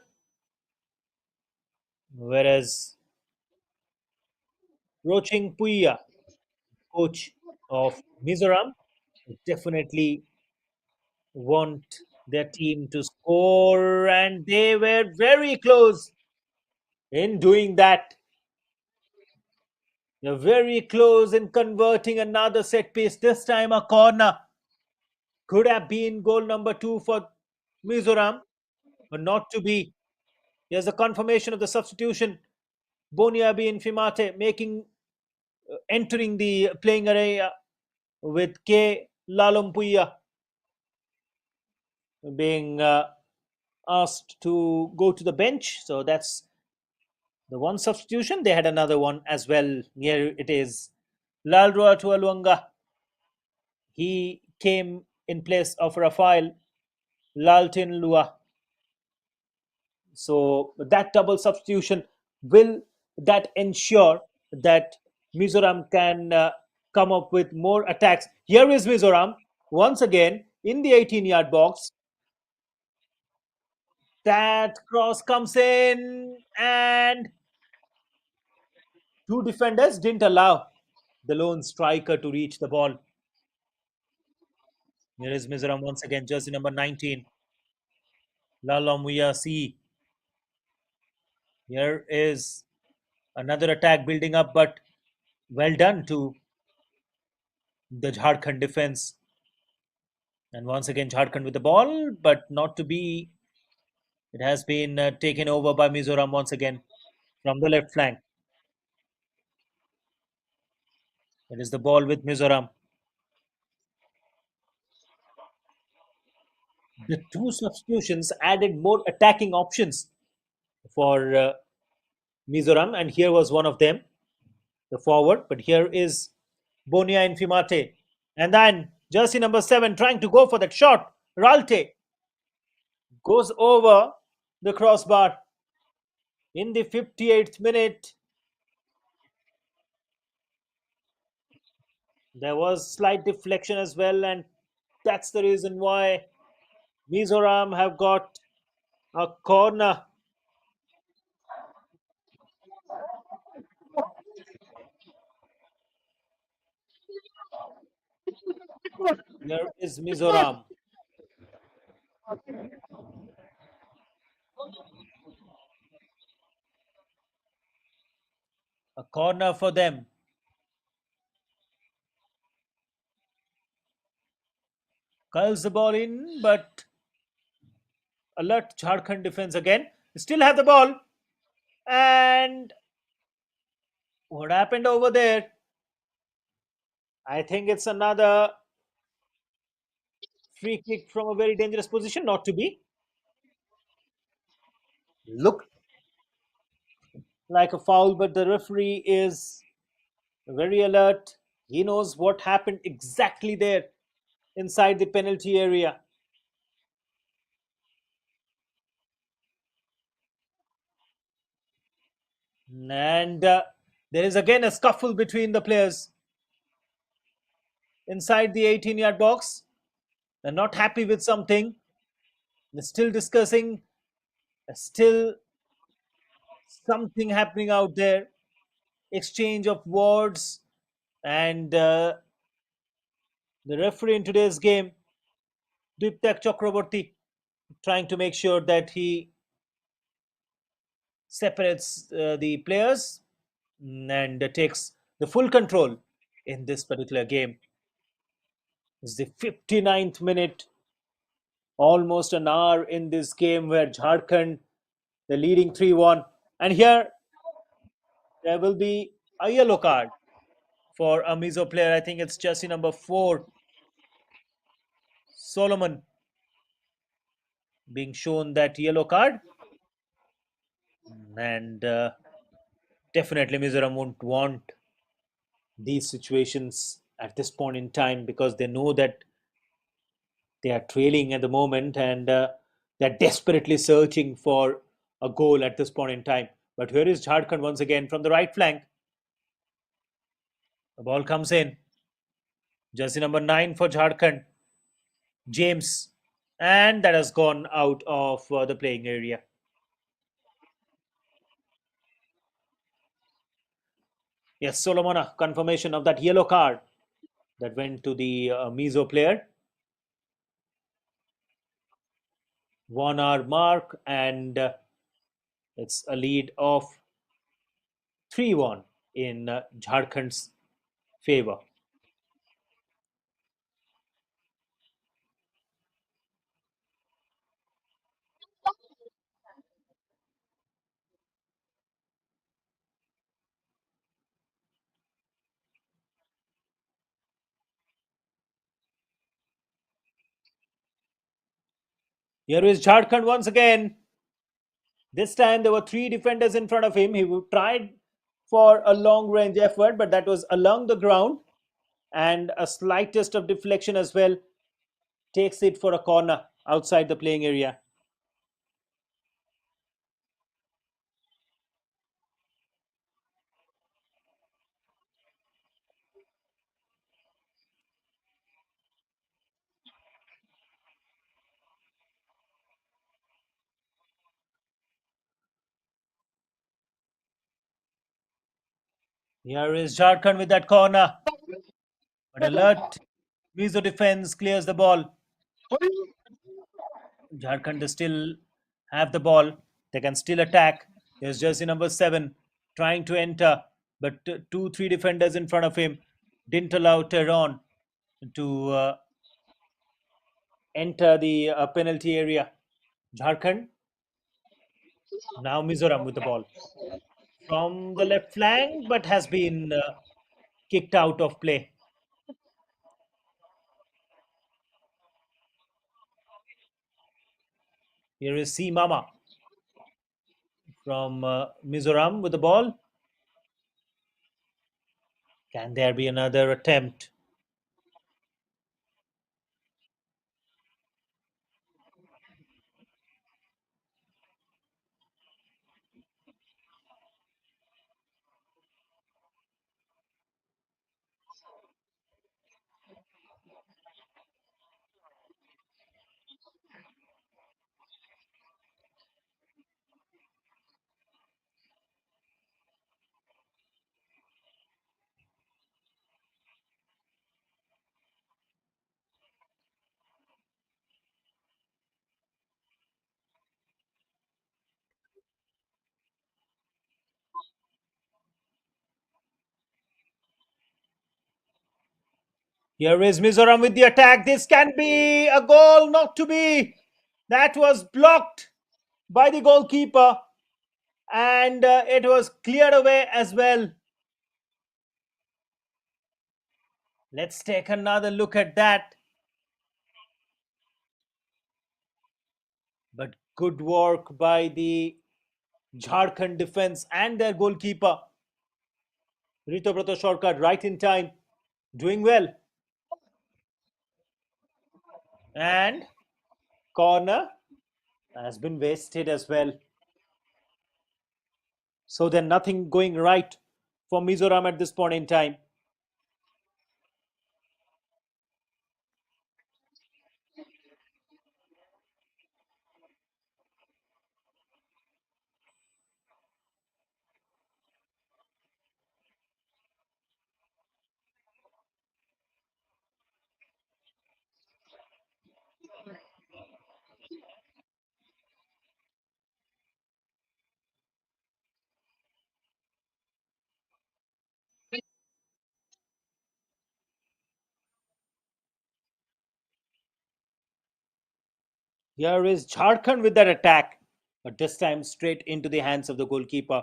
whereas Roching Puya, coach of Mizoram, definitely want their team to score, and they were very close in doing that. They're very close in converting another set piece. This time, a corner could have been goal number two for Mizoram, but not to be. Here's the confirmation of the substitution. Boniabi Infimate making entering the playing area with K. Lalompuya being asked to go to the bench. So that's the one substitution. They had another one as well. Here it is. Lalroa Tualuanga. He came in place of Rafael Laltin Lua. So that double substitution will that ensure that Mizoram can come up with more attacks. Here is Mizoram once again in the 18-yard box. That cross comes in, and two defenders didn't allow the lone striker to reach the ball. Here is Mizoram once again, jersey number 19, Lalamuya C. Here is another attack building up, but well done to the Jharkhand defense. And once again, Jharkhand with the ball, but not to be. It has been taken over by Mizoram once again from the left flank. It is the ball with Mizoram. The two substitutions added more attacking options for Mizoram, and here was one of them, the forward. But here is Bonia Infimate. And then jersey number 7 trying to go for that shot. Ralte goes over the crossbar in the 58th minute. There was slight deflection as well, and that's the reason why Mizoram have got a corner. There is Mizoram. A corner for them. Curls the ball in, but alert Jharkhand defense again. Still have the ball. And what happened over there? I think it's another free kick from a very dangerous position, not to be. Look like a foul, but the referee is very alert. He knows what happened exactly there inside the penalty area. And there is again a scuffle between the players inside the 18-yard box. They're not happy with something. They're still discussing. There's still something happening out there. Exchange of words. And the referee in today's game, Diptak Chakraborty, trying to make sure that he separates the players and takes the full control in this particular game. It's the 59th minute, almost an hour in this game where Jharkhand, the leading 3-1. And here there will be a yellow card for a Mizo player. I think it's jersey number 4, Solomon, being shown that yellow card. And definitely, Mizoram won't want these situations at this point in time because they know that they are trailing at the moment and they're desperately searching for a goal at this point in time. But here is Jharkhand once again from the right flank. The ball comes in. Jersey number 9 for Jharkhand, James. And that has gone out of the playing area. Yes, Solomona, confirmation of that yellow card that went to the Mizo player. 1 hour mark, and it's a lead of 3-1 in Jharkhand's favor. Here is Jharkhand once again. This time there were three defenders in front of him. He tried for a long range effort, but that was along the ground, and a slightest of deflection as well takes it for a corner outside the playing area. Here is Jharkhand with that corner, but alert. Mizo defense clears the ball. Jharkhand they still have the ball. They can still attack. There's jersey number 7 trying to enter, but two, three defenders in front of him didn't allow Tehran to enter the penalty area. Jharkhand, now Mizoram with the ball from the left flank, but has been kicked out of play. Here is C Mama from Mizoram with the ball. Can there be another attempt? Here is Mizoram with the attack. This can be a goal, not to be. That was blocked by the goalkeeper, and it was cleared away as well. Let's take another look at that. But good work by the Jharkhand defense and their goalkeeper, Ritobrato Shorkat, right in time, doing well. And corner has been wasted as well. So there's nothing going right for Mizoram at this point in time. Here is Jharkhand with that attack, but this time straight into the hands of the goalkeeper.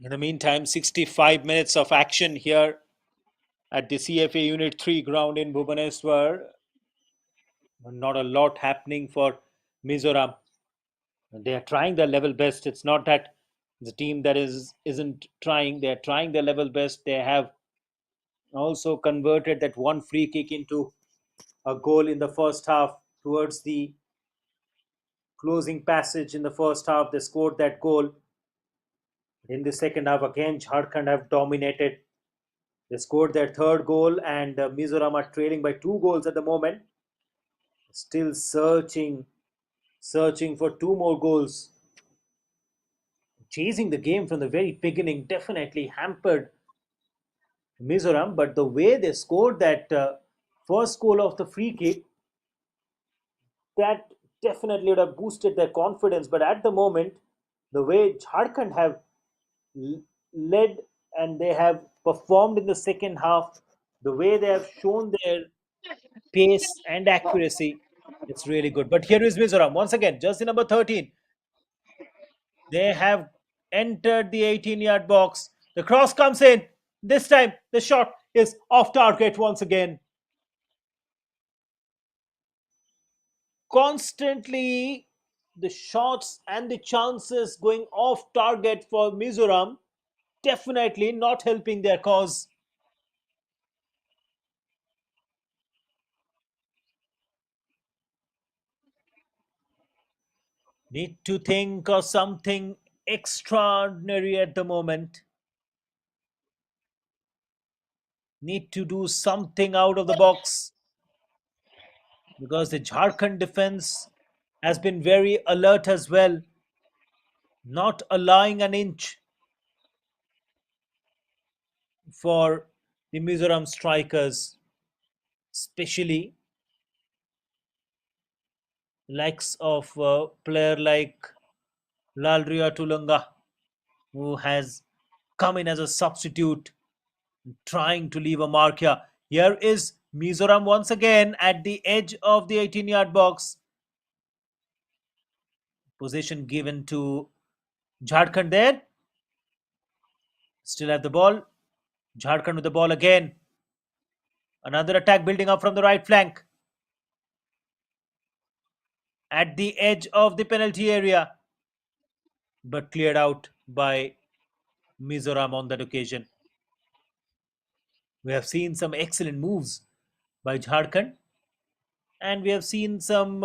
In the meantime, 65 minutes of action here at the CFA Unit 3 ground in Bhubaneswar. Not a lot happening for Mizoram. They are trying their level best. It's not that the team that isn't trying. They are trying their level best. They have also converted that one free kick into a goal in the first half. Towards the closing passage in the first half, they scored that goal. In the second half, again, Jharkhand have dominated. They scored their third goal, and Mizoram are trailing by 2 goals at the moment. Still searching for 2 more goals. Chasing the game from the very beginning definitely hampered Mizoram, but the way they scored that first goal of the free kick, that definitely would have boosted their confidence. But at the moment, the way Jharkhand have led and they have performed in the second half, the way they have shown their pace and accuracy, it's really good. But here is Mizoram once again, jersey number 13. They have entered the 18-yard box. The cross comes in. This time, the shot is off target once again. Constantly, the shots and the chances going off target for Mizoram, definitely not helping their cause. Need to think of something extraordinary at the moment. Need to do something out of the box because the Jharkhand defense has been very alert as well, not allowing an inch for the Mizoram strikers, especially likes of a player like Lalria Tulanga, who has come in as a substitute, trying to leave a mark here. Here is Mizoram once again at the edge of the 18-yard box. Position given to Jharkhand there. Still have the ball. Jharkhand with the ball again. Another attack building up from the right flank. At the edge of the penalty area, but cleared out by Mizoram on that occasion. We have seen some excellent moves by Jharkhand, and we have seen some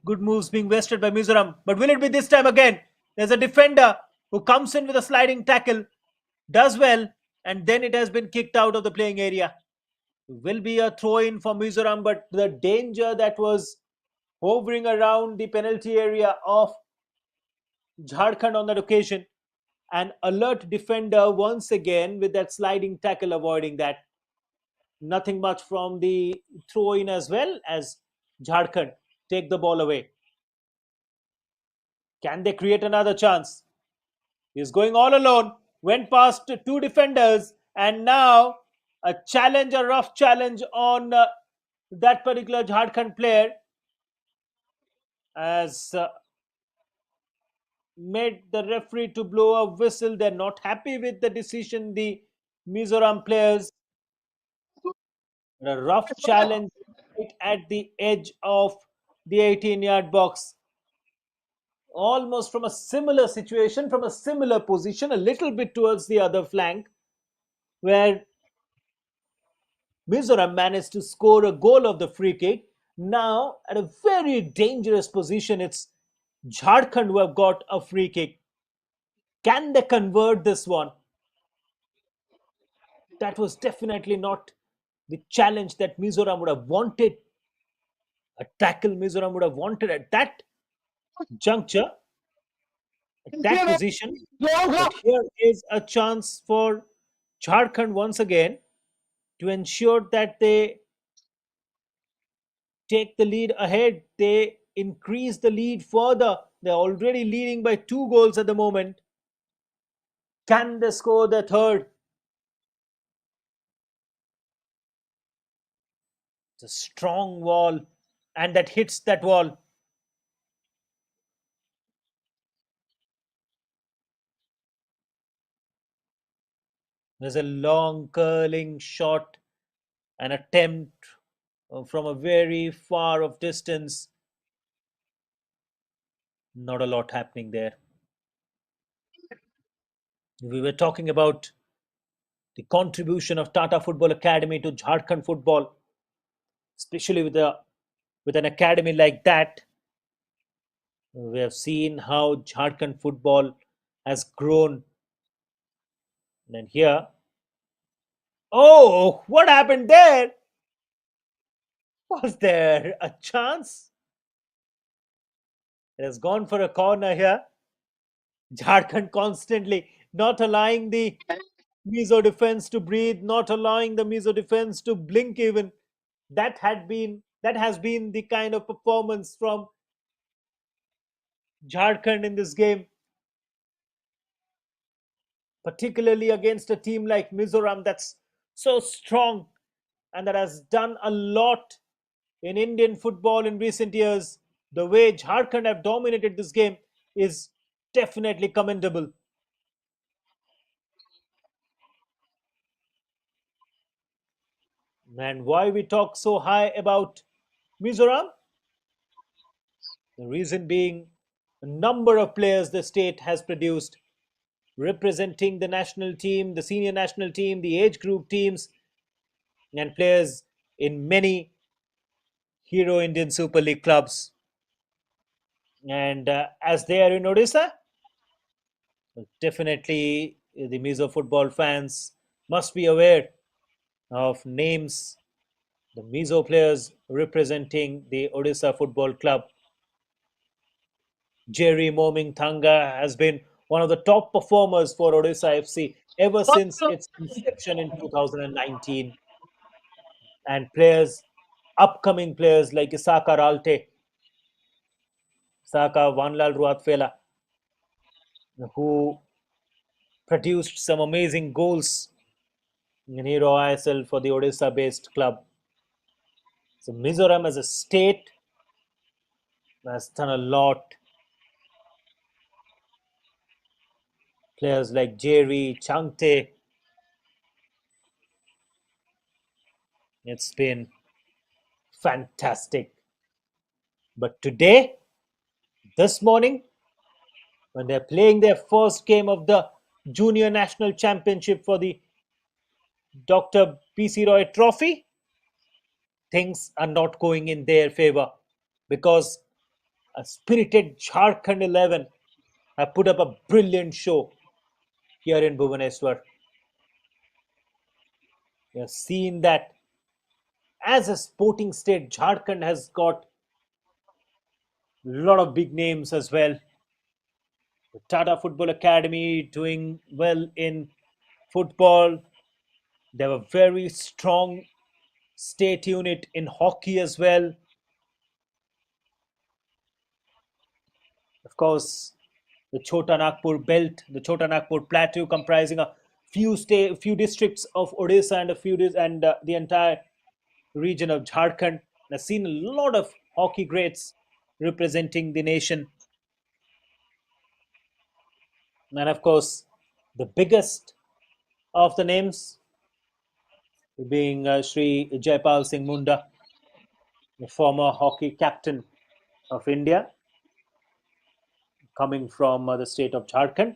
good moves being wasted by Mizoram. But will it be this time again? There's a defender who comes in with a sliding tackle, does well, and then it has been kicked out of the playing area. Will be a throw in for Mizoram, but the danger that was hovering around the penalty area of Jharkhand on that occasion. An alert defender once again with that sliding tackle, avoiding that. Nothing much from the throw in as well as Jharkhand take the ball away. Can they create another chance? He's going all alone, went past 2 defenders, and now a challenge, a rough challenge on that particular Jharkhand player has made the referee to blow a whistle. They're not happy with the decision, the Mizoram players. A rough challenge right at the edge of the 18-yard box. Almost from a similar situation, from a similar position, a little bit towards the other flank, where Mizoram managed to score a goal of the free kick. Now, at a very dangerous position, it's Jharkhand who have got a free kick. Can they convert this one? That was definitely not the challenge that Mizoram would have wanted, a tackle Mizoram would have wanted at that juncture, at that position. But here is a chance for Jharkhand once again to ensure that they take the lead ahead. They increase the lead further. They're already leading by 2 goals at the moment. Can they score the third? It's a strong wall, and that hits that wall. There's a long curling shot, an attempt from a very far of distance. Not a lot happening there. We were talking about the contribution of Tata Football Academy to Jharkhand football, especially with an academy like that. We have seen how Jharkhand football has grown. And here, oh, what happened there? Was there a chance? It has gone for a corner here. Jharkhand constantly not allowing the Mizo defense to breathe, not allowing the Mizo defense to blink even. That has been the kind of performance from Jharkhand in this game, particularly against a team like Mizoram that's so strong and that has done a lot in Indian football in recent years. The way Jharkhand have dominated this game is definitely commendable. And why we talk so high about Mizoram? The reason being a number of players the state has produced representing the national team, the senior national team, the age group teams, and players in many Hero Indian Super League clubs. And as they are in Odisha, definitely the Mizo football fans must be aware of names, the Mizo players representing the Odisha Football Club. Jerry Moming Thanga has been one of the top performers for Odisha FC ever since its inception in 2019. And players, upcoming players like Isaka Ralte, Isaka Vanlal Ruatfela, who produced some amazing goals in Hero ISL for the Odisha based club. So Mizoram as a state has done a lot. Players like Jerry, Changte, it's been fantastic. But today, this morning, when they're playing their first game of the Junior National Championship for the Dr. PC Roy Trophy, things are not going in their favor because a spirited Jharkhand 11 have put up a brilliant show here in Bhubaneswar. We have seen that as a sporting state, Jharkhand has got a lot of big names as well. The Tata Football Academy doing well in football. They have a very strong state unit in hockey as well. Of course, the Chota Nagpur belt, the Chota Nagpur plateau, comprising a few districts of Odisha and the entire region of Jharkhand. I've seen a lot of hockey greats representing the nation, and of course, the biggest of the names being Sri Jaipal Singh Munda, the former hockey captain of India, coming from the state of Jharkhand,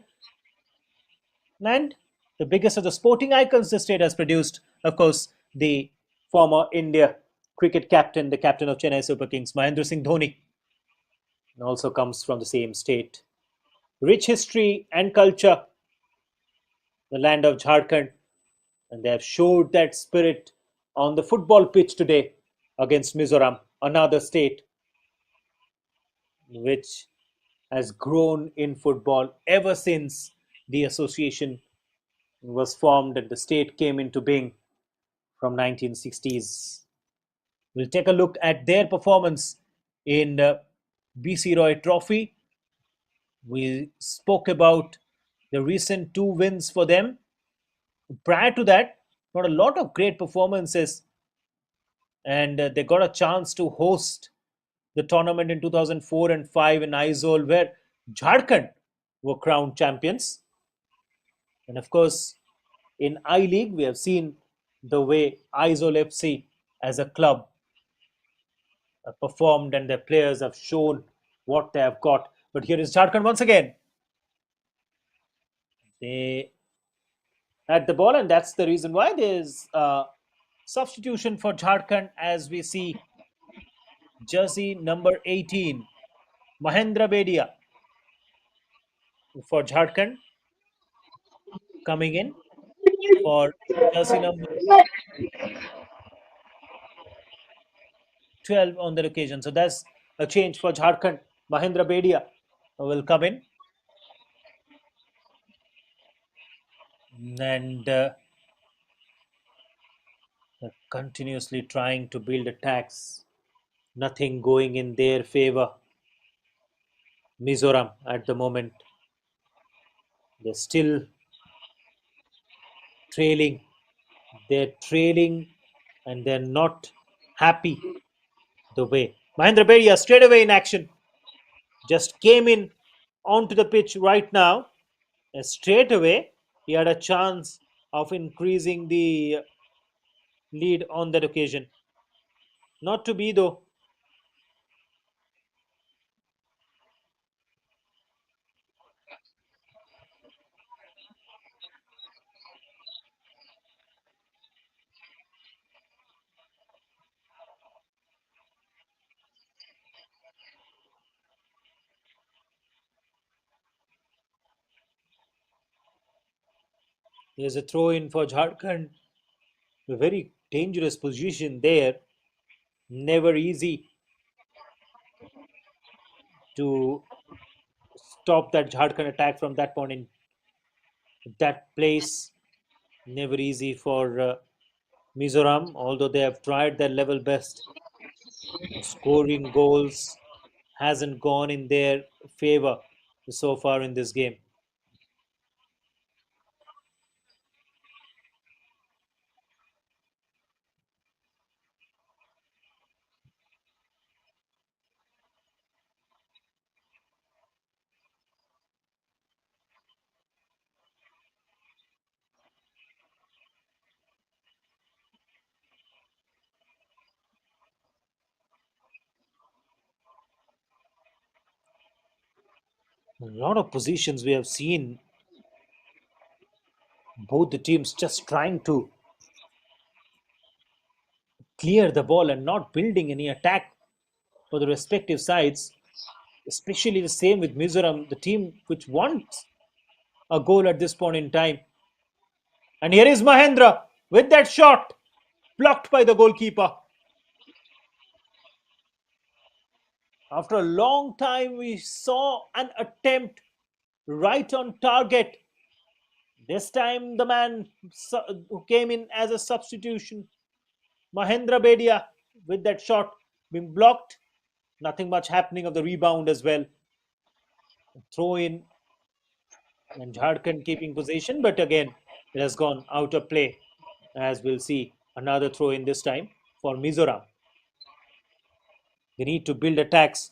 and the biggest of the sporting icons the state has produced, of course, the former India cricket captain, the captain of Chennai Super Kings, Mahendra Singh Dhoni, also comes from the same state. Rich history and culture, the land of Jharkhand, and they have showed that spirit on the football pitch today against Mizoram, another state which has grown in football ever since the association was formed and the state came into being from 1960s. We'll take a look at their performance in the BC Roy Trophy. We spoke about the recent two wins for them. Prior to that, not a lot of great performances, and they got a chance to host the tournament in 2004 and 5 in Aizawl, where Jharkhand were crowned champions. And of course, In I League, we have seen the way Isol FC as a club performed and their players have shown what they have got. But here is Jharkhand once again. They had the ball, and that's the reason why there's substitution for Jharkhand as we see jersey number 18, Mahendra Bedia for Jharkhand coming in for jersey number 12 on that occasion. So that's a change for Jharkhand. Mahendra Bedia will come in and continuously trying to build attacks. Nothing going in their favor. Mizoram at the moment. They're still trailing. They're trailing and they're not happy the way. Mahendra Bedia straight away in action. Just came in onto the pitch right now. And straight away, he had a chance of increasing the lead on that occasion. Not to be though. There's a throw in for Jharkhand. A very dangerous position there. Never easy to stop that Jharkhand attack from that point in that place. Never easy for Mizoram, although they have tried their level best. Scoring goals hasn't gone in their favor so far in this game. A lot of positions we have seen both the teams just trying to clear the ball and not building any attack for the respective sides. Especially the same with Mizoram, the team which wants a goal at this point in time. And here is Mahendra with that shot blocked by the goalkeeper. After a long time, we saw an attempt right on target. This time, the man who came in as a substitution, Mahendra Bedia, with that shot being blocked. Nothing much happening of the rebound as well. Throw in and Jharkhand keeping possession, but again, it has gone out of play. As we'll see, another throw in this time for Mizoram. They need to build attacks.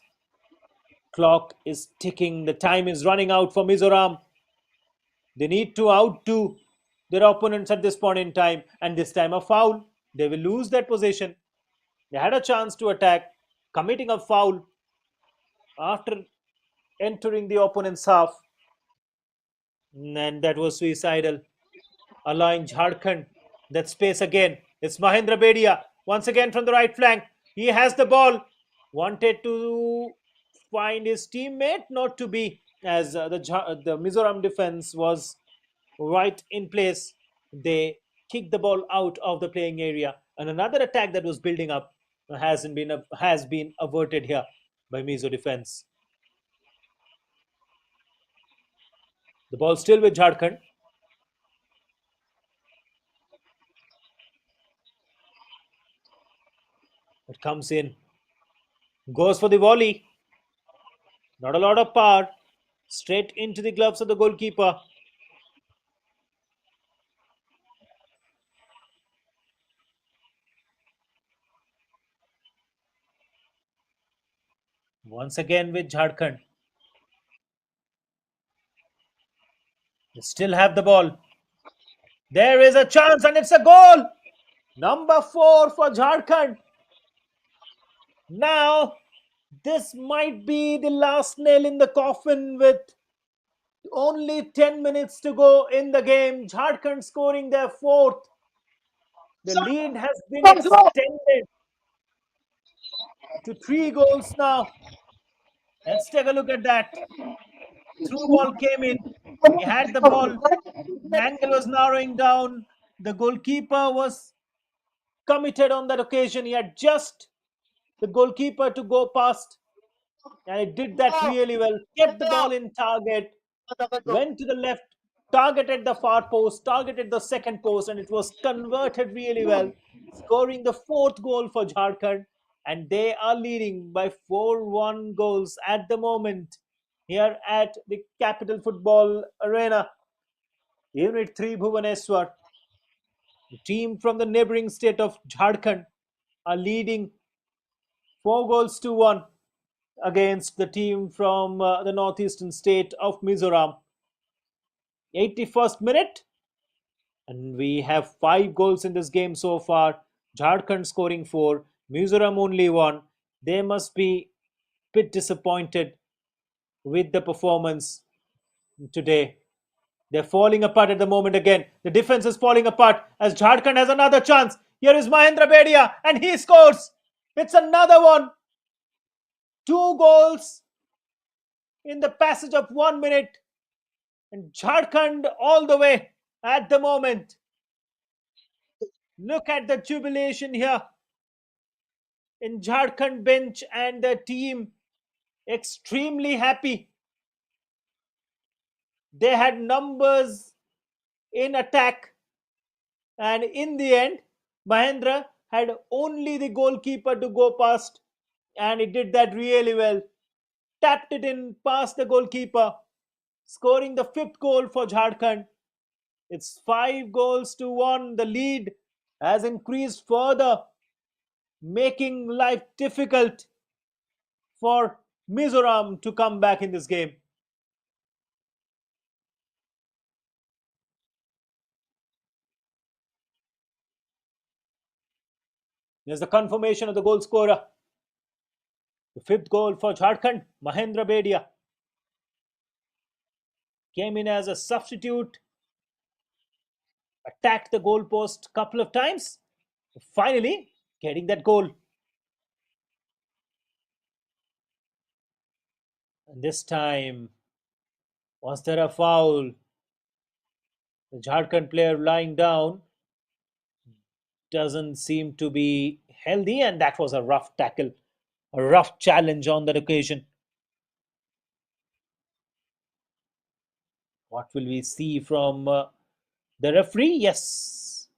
Clock is ticking. The time is running out for Mizoram. They need to outdo their opponents at this point in time, and this time a foul. They will lose that possession. They had a chance to attack, committing a foul after entering the opponent's half, and that was suicidal, allowing Jharkhand that space again. It's Mahendra Bedia once again from the right flank. He has the ball, wanted to find his teammate, not to be, as the Mizoram defense was right in place. They kicked the ball out of the playing area, and another attack that was building up has been averted here by Mizo defense. The ball still with Jharkhand. It comes in, goes for the volley. Not a lot of power. Straight into the gloves of the goalkeeper. Once again with Jharkhand. They still have the ball. There is a chance and it's a goal. Number 4 for Jharkhand. Now, this might be the last nail in the coffin with only 10 minutes to go in the game. Jharkhand scoring their fourth. The lead has been extended to 3 goals now. Let's take a look at that. Through ball came in. He had the ball. The angle was narrowing down. The goalkeeper was committed on that occasion. He had just the goalkeeper to go past, and he did that really well. Kept the ball in target, went to the left, targeted the far post, targeted the second post, and it was converted really well, scoring the fourth goal for Jharkhand. And they are leading by 4-1 goals at the moment here at the Capital Football Arena. Unit 3 Bhubaneswar, the team from the neighboring state of Jharkhand, are leading 4 goals to 1 against the team from the northeastern state of Mizoram. 81st minute, and we have 5 goals in this game so far. Jharkhand scoring 4, Mizoram only 1. They must be a bit disappointed with the performance today. They're falling apart at the moment again. The defense is falling apart as Jharkhand has another chance. Here is Mahendra Bedia and he scores. It's another one. 2 goals in the passage of 1 minute. And Jharkhand all the way at the moment. Look at the jubilation here in Jharkhand bench and the team extremely happy. They had numbers in attack, and in the end, Mahendra had only the goalkeeper to go past, and he did that really well. Tapped it in past the goalkeeper, scoring the fifth goal for Jharkhand. It's 5 goals to 1. The lead has increased further, making life difficult for Mizoram to come back in this game. There's the confirmation of the goal scorer. The fifth goal for Jharkhand, Mahendra Bedia, came in as a substitute, attacked the goalpost a couple of times, finally getting that goal. And this time, was there a foul? The Jharkhand player lying down doesn't seem to be healthy, and that was a rough tackle, a rough challenge on that occasion. What will we see from the referee? Yes,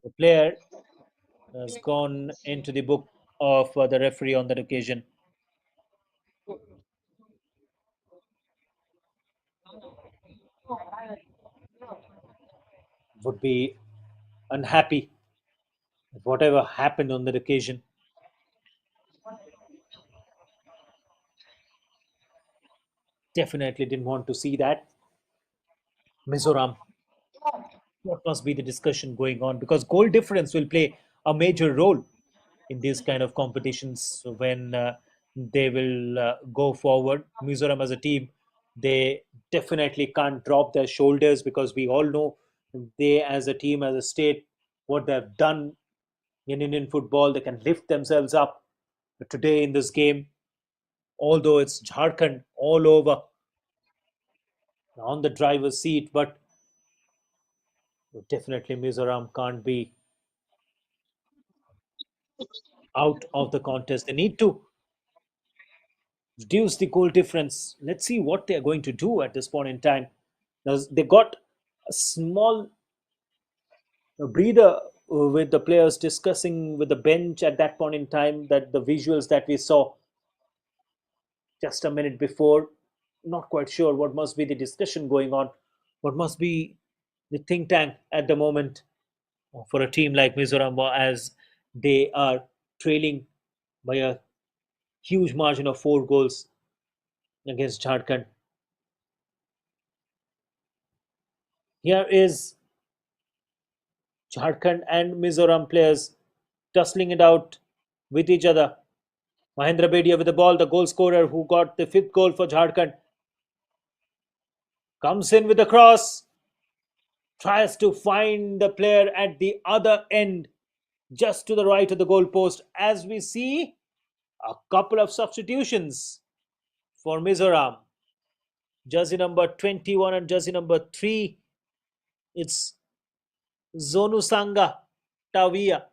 the player has gone into the book of the referee on that occasion. Would be unhappy with whatever happened on that occasion. Definitely didn't want to see that. Mizoram, what must be the discussion going on? Because goal difference will play a major role in these kind of competitions when they will go forward. Mizoram as a team, they definitely can't drop their shoulders because we all know they as a team, as a state, what they've done in Indian football, they can lift themselves up. But today in this game, although it's Jharkhand all over on the driver's seat, but definitely Mizoram can't be out of the contest. They need to reduce the goal difference. Let's see what they're going to do at this point in time. They got a small breather with the players discussing with the bench at that point in time, that the visuals that we saw just a minute before. Not quite sure what must be the discussion going on, what must be the think tank at the moment for a team like Mizoram as they are trailing by a huge margin of 4 goals against Jharkhand. Here is Jharkhand and Mizoram players tussling it out with each other. Mahendra Bedia with the ball, the goal scorer who got the fifth goal for Jharkhand, comes in with the cross, tries to find the player at the other end, just to the right of the goal post. As we see a couple of substitutions for Mizoram. Jersey number 21 and jersey number 3. It's Zonusanga Tavia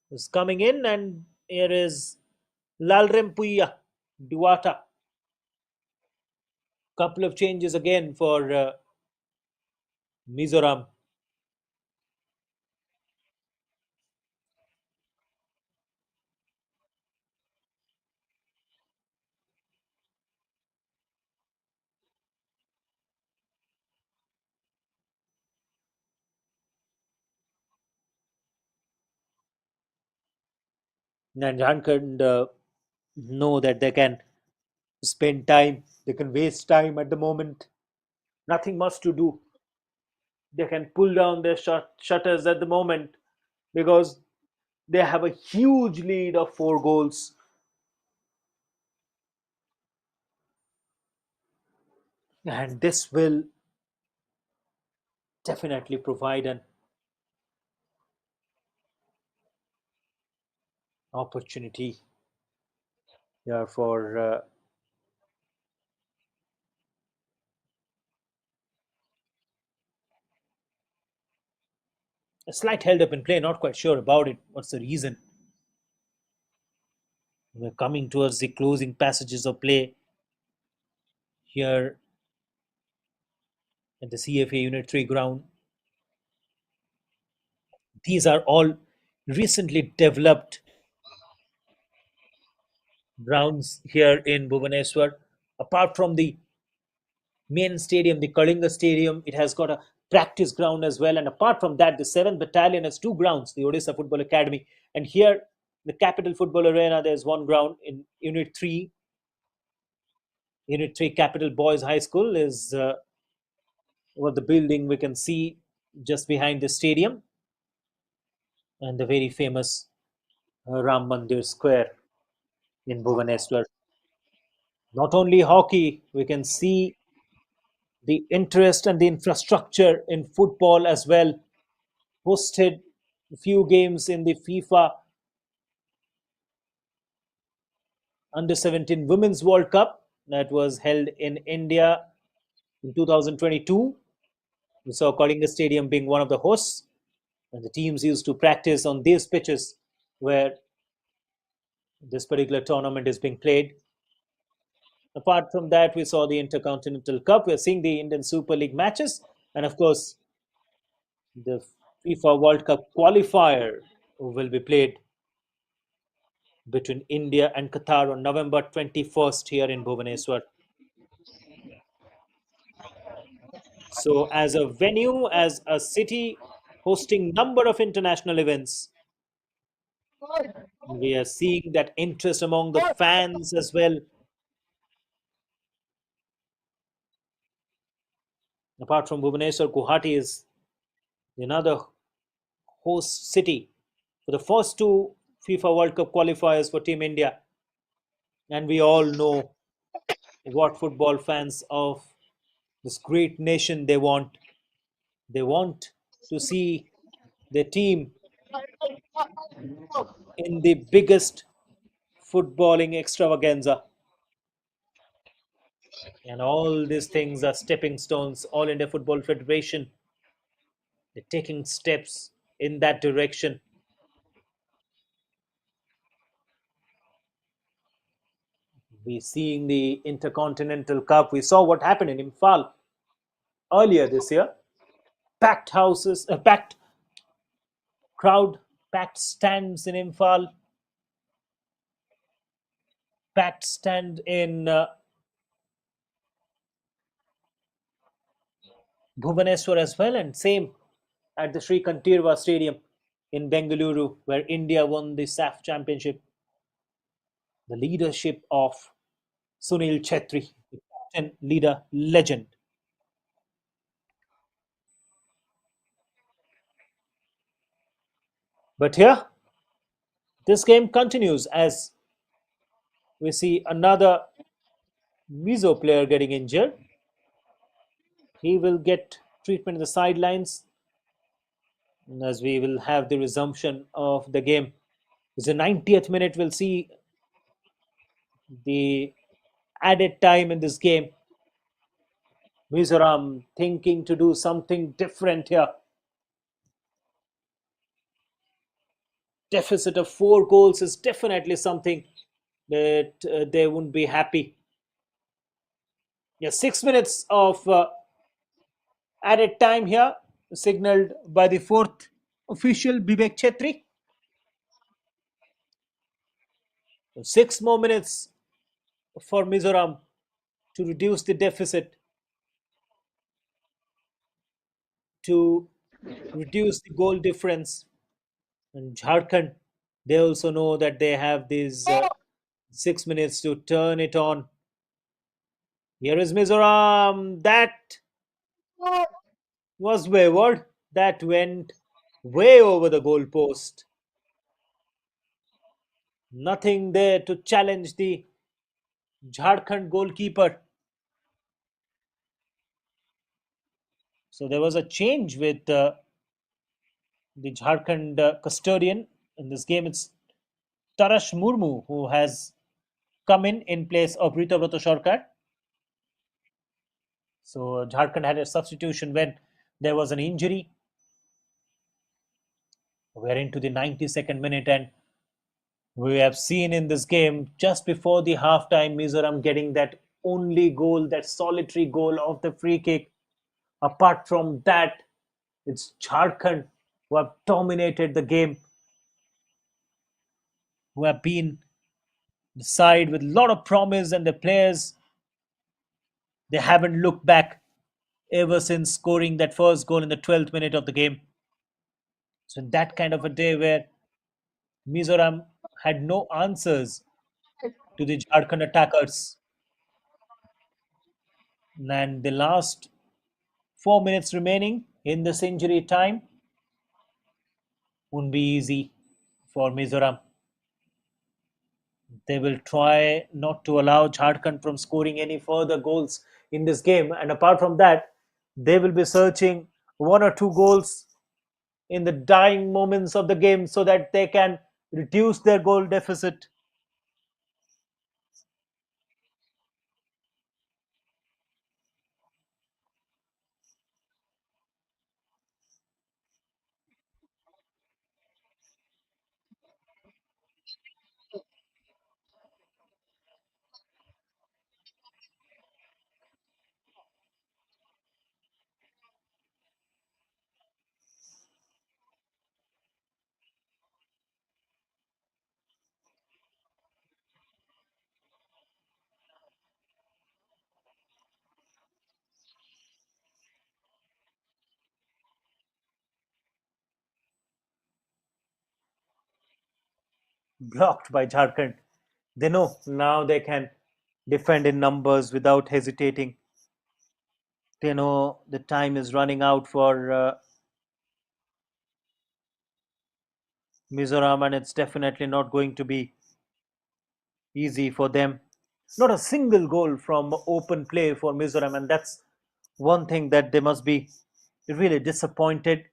is coming in, and here is Lalrempuya Duata. Couple of changes again for Mizoram. And Jharkhand know that they can spend time, they can waste time at the moment. Nothing much to do. They can pull down their shutters at the moment because they have a huge lead of 4 goals, and this will definitely provide an opportunity here for a slight held up in play. Not quite sure about it. What's the reason? We're coming towards the closing passages of play here at the CFA Unit 3 ground. These are all recently developed grounds here in Bhubaneswar. Apart from the main stadium, the Kalinga Stadium, it has got a practice ground as well. And apart from that, the 7th Battalion has 2 grounds, the Odisha Football Academy. And here, the Capital Football Arena, there's 1 ground. In Unit 3 Capital Boys High School is what the building we can see just behind the stadium, and the very famous Ram Mandir Square in Bhubaneswar. Not only hockey, we can see the interest and the infrastructure in football as well. Hosted a few games in the FIFA Under 17 Women's World Cup that was held in India in 2022. We saw Kalinga Stadium being one of the hosts, and the teams used to practice on these pitches where this particular tournament is being played. Apart from that, we saw the Intercontinental Cup. We're seeing the Indian Super League matches, and of course, the FIFA World Cup qualifier will be played between India and Qatar on November 21st here in Bhubaneswar. So, as a venue, as a city hosting number of international events, we are seeing that interest among the fans as well. Apart from Bhubaneswar, Guwahati is another host city for the first 2 FIFA World Cup qualifiers for Team India. And we all know what football fans of this great nation they want. They want to see their team in the biggest footballing extravaganza. And all these things are stepping stones. All India Football Federation, they're taking steps in that direction. We're seeing the Intercontinental Cup. We saw what happened in Imphal earlier this year. Packed houses, packed crowd, packed stands in Imphal, packed stand in Bhubaneswar as well, and same at the Sri Kantirva Stadium in Bengaluru, where India won the SAF championship. The leadership of Sunil Chetri, the captain, leader, legend. But here, this game continues as we see another Mizo player getting injured. He will get treatment in the sidelines as we will have the resumption of the game. It's the 90th minute. We'll see the added time in this game. Mizoram thinking to do something different here. Deficit of 4 goals is definitely something that they wouldn't be happy. Yeah, 6 minutes of added time here, signaled by the fourth official, Bibek Chetri. 6 more minutes for Mizoram to reduce the deficit, to reduce the goal difference. And Jharkhand, they also know that they have these 6 minutes to turn it on. Here is Mizoram. That was wayward. That went way over the goal post. Nothing there to challenge the Jharkhand goalkeeper. So there was a change with the Jharkhand custodian in this game. It's Tarash Murmu who has come in place of Rita Brato Sarkar. So Jharkhand had a substitution when there was an injury. We're into the 92nd minute, and we have seen in this game just before the halftime Mizoram getting that only goal, that solitary goal of the free kick. Apart from that, it's Jharkhand who have dominated the game, who have been the side with a lot of promise, and the players, they haven't looked back ever since scoring that first goal in the 12th minute of the game. So in that kind of a day where Mizoram had no answers to the Jharkhand attackers, and the last 4 minutes remaining in this injury time won't be easy for Mizoram. They will try not to allow Jharkhand from scoring any further goals in this game. And apart from that, they will be searching 1 or 2 goals in the dying moments of the game so that they can reduce their goal deficit. Blocked by Jharkhand. They know now they can defend in numbers without hesitating. They know the time is running out for Mizoram, and it's definitely not going to be easy for them. Not a single goal from open play for Mizoram, and that's one thing that they must be really disappointed.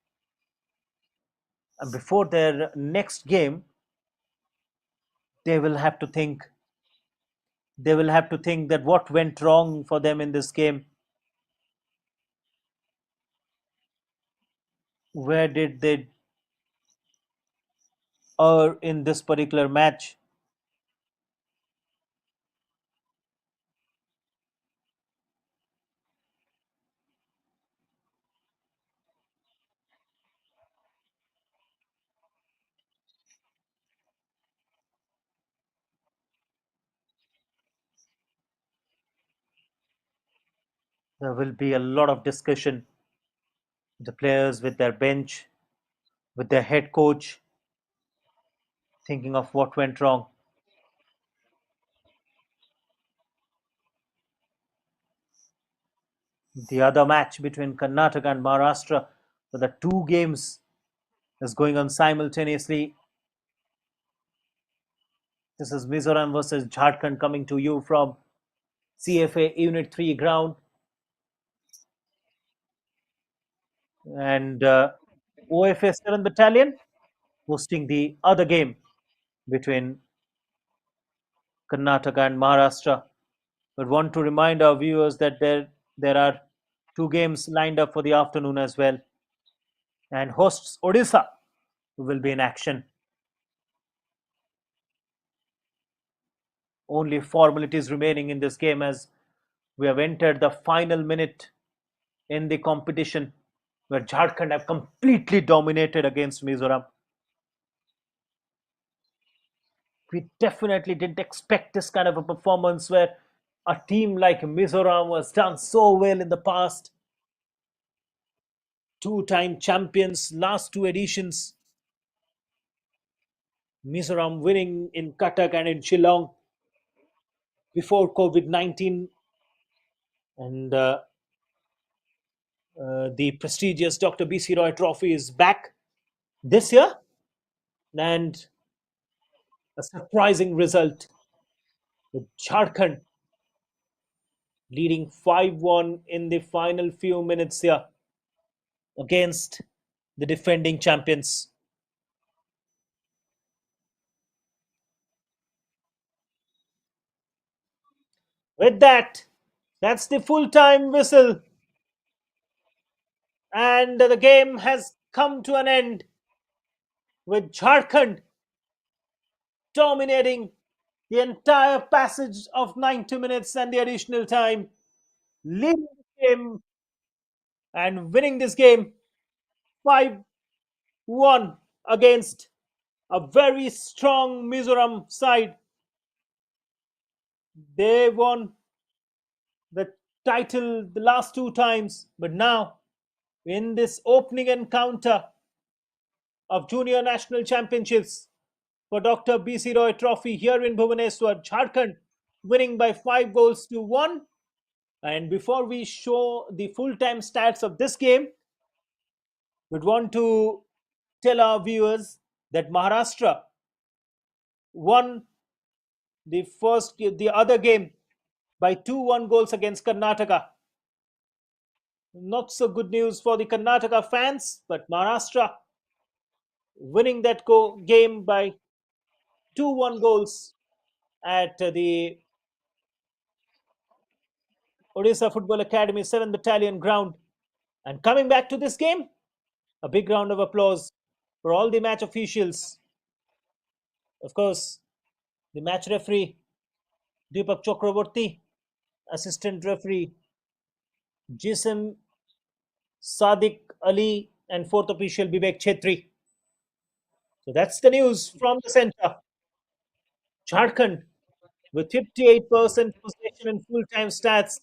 And before their next game, they will have to think. They will have to think that what went wrong for them in this game. Where did they err in this particular match? There will be a lot of discussion. The players with their bench, with their head coach, thinking of what went wrong. The other match between Karnataka and Maharashtra, so the two games is going on simultaneously. This is Mizoram versus Jharkhand coming to you from CFA Unit 3 ground. And OFA 7 Battalion hosting the other game between Karnataka and Maharashtra. But want to remind our viewers that there are two games lined up for the afternoon as well. And hosts Odisha will be in action. Only formalities remaining in this game as we have entered the final minute in the competition where Jharkhand have completely dominated against Mizoram. We definitely didn't expect this kind of a performance where a team like Mizoram was done so well in the past. Two-time champions, last two editions. Mizoram winning in Cuttack and in Shillong before COVID-19, and the prestigious Dr. BC Roy Trophy is back this year, and a surprising result with Jharkhand leading 5-1 in the final few minutes here against the defending champions. With that, that's the full time whistle, and the game has come to an end with Jharkhand dominating the entire passage of 90 minutes and the additional time, leading the game and winning this game 5-1 against a very strong Mizoram side. They won the title the last two times, but now in this opening encounter of Junior National Championships for Dr. BC Roy Trophy here in Bhubaneswar, Jharkhand winning by 5 goals to 1. And before we show the full time stats of this game, we'd want to tell our viewers that Maharashtra won the other game by 2-1 goals against Karnataka. Not so good news for the Karnataka fans, but Maharashtra winning that game by 2-1 goals at the Odisha Football Academy 7th Battalion ground. And coming back to this game, a big round of applause for all the match officials. Of course, the match referee Deepak Chakraborty, assistant referee Jism Sadiq Ali, and fourth official Vivek Chetri. So that's the news from the center. Jharkhand with 58% possession and full-time stats,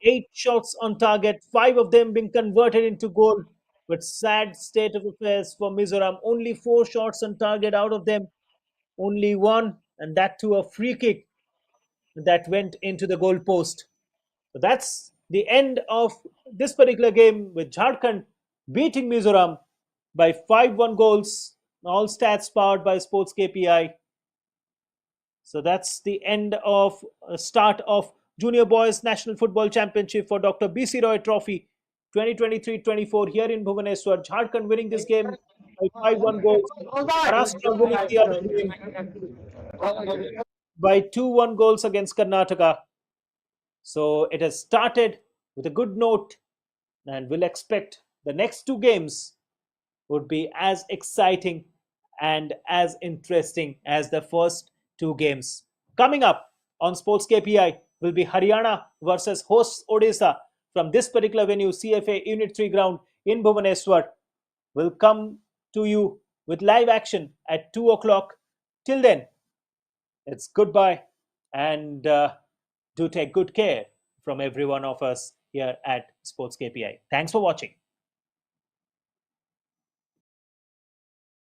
8 shots on target, 5 of them being converted into goal. But sad state of affairs for Mizoram, only 4 shots on target, out of them only one, and that to a free kick that went into the goal post. So that's the end of this particular game with Jharkhand beating Mizoram by 5-1 goals. All stats powered by Sports KPI. So that's the end of start of Junior Boys National Football Championship for Dr. BC Roy Trophy 2023-24 here in Bhubaneswar. Jharkhand winning this game by 5-1 goals. Maharashtra winning the other game by 2-1 goals against Karnataka. So it has started with a good note, and we'll expect the next two games would be as exciting and as interesting as the first two games. Coming up on Sports KPI will be Haryana versus hosts Odisha from this particular venue, CFA Unit 3 ground in Bhubaneswar. Will come to you with live action at 2 o'clock. Till then, it's goodbye, and do take good care from every one of us here at Sports KPI. Thanks for watching.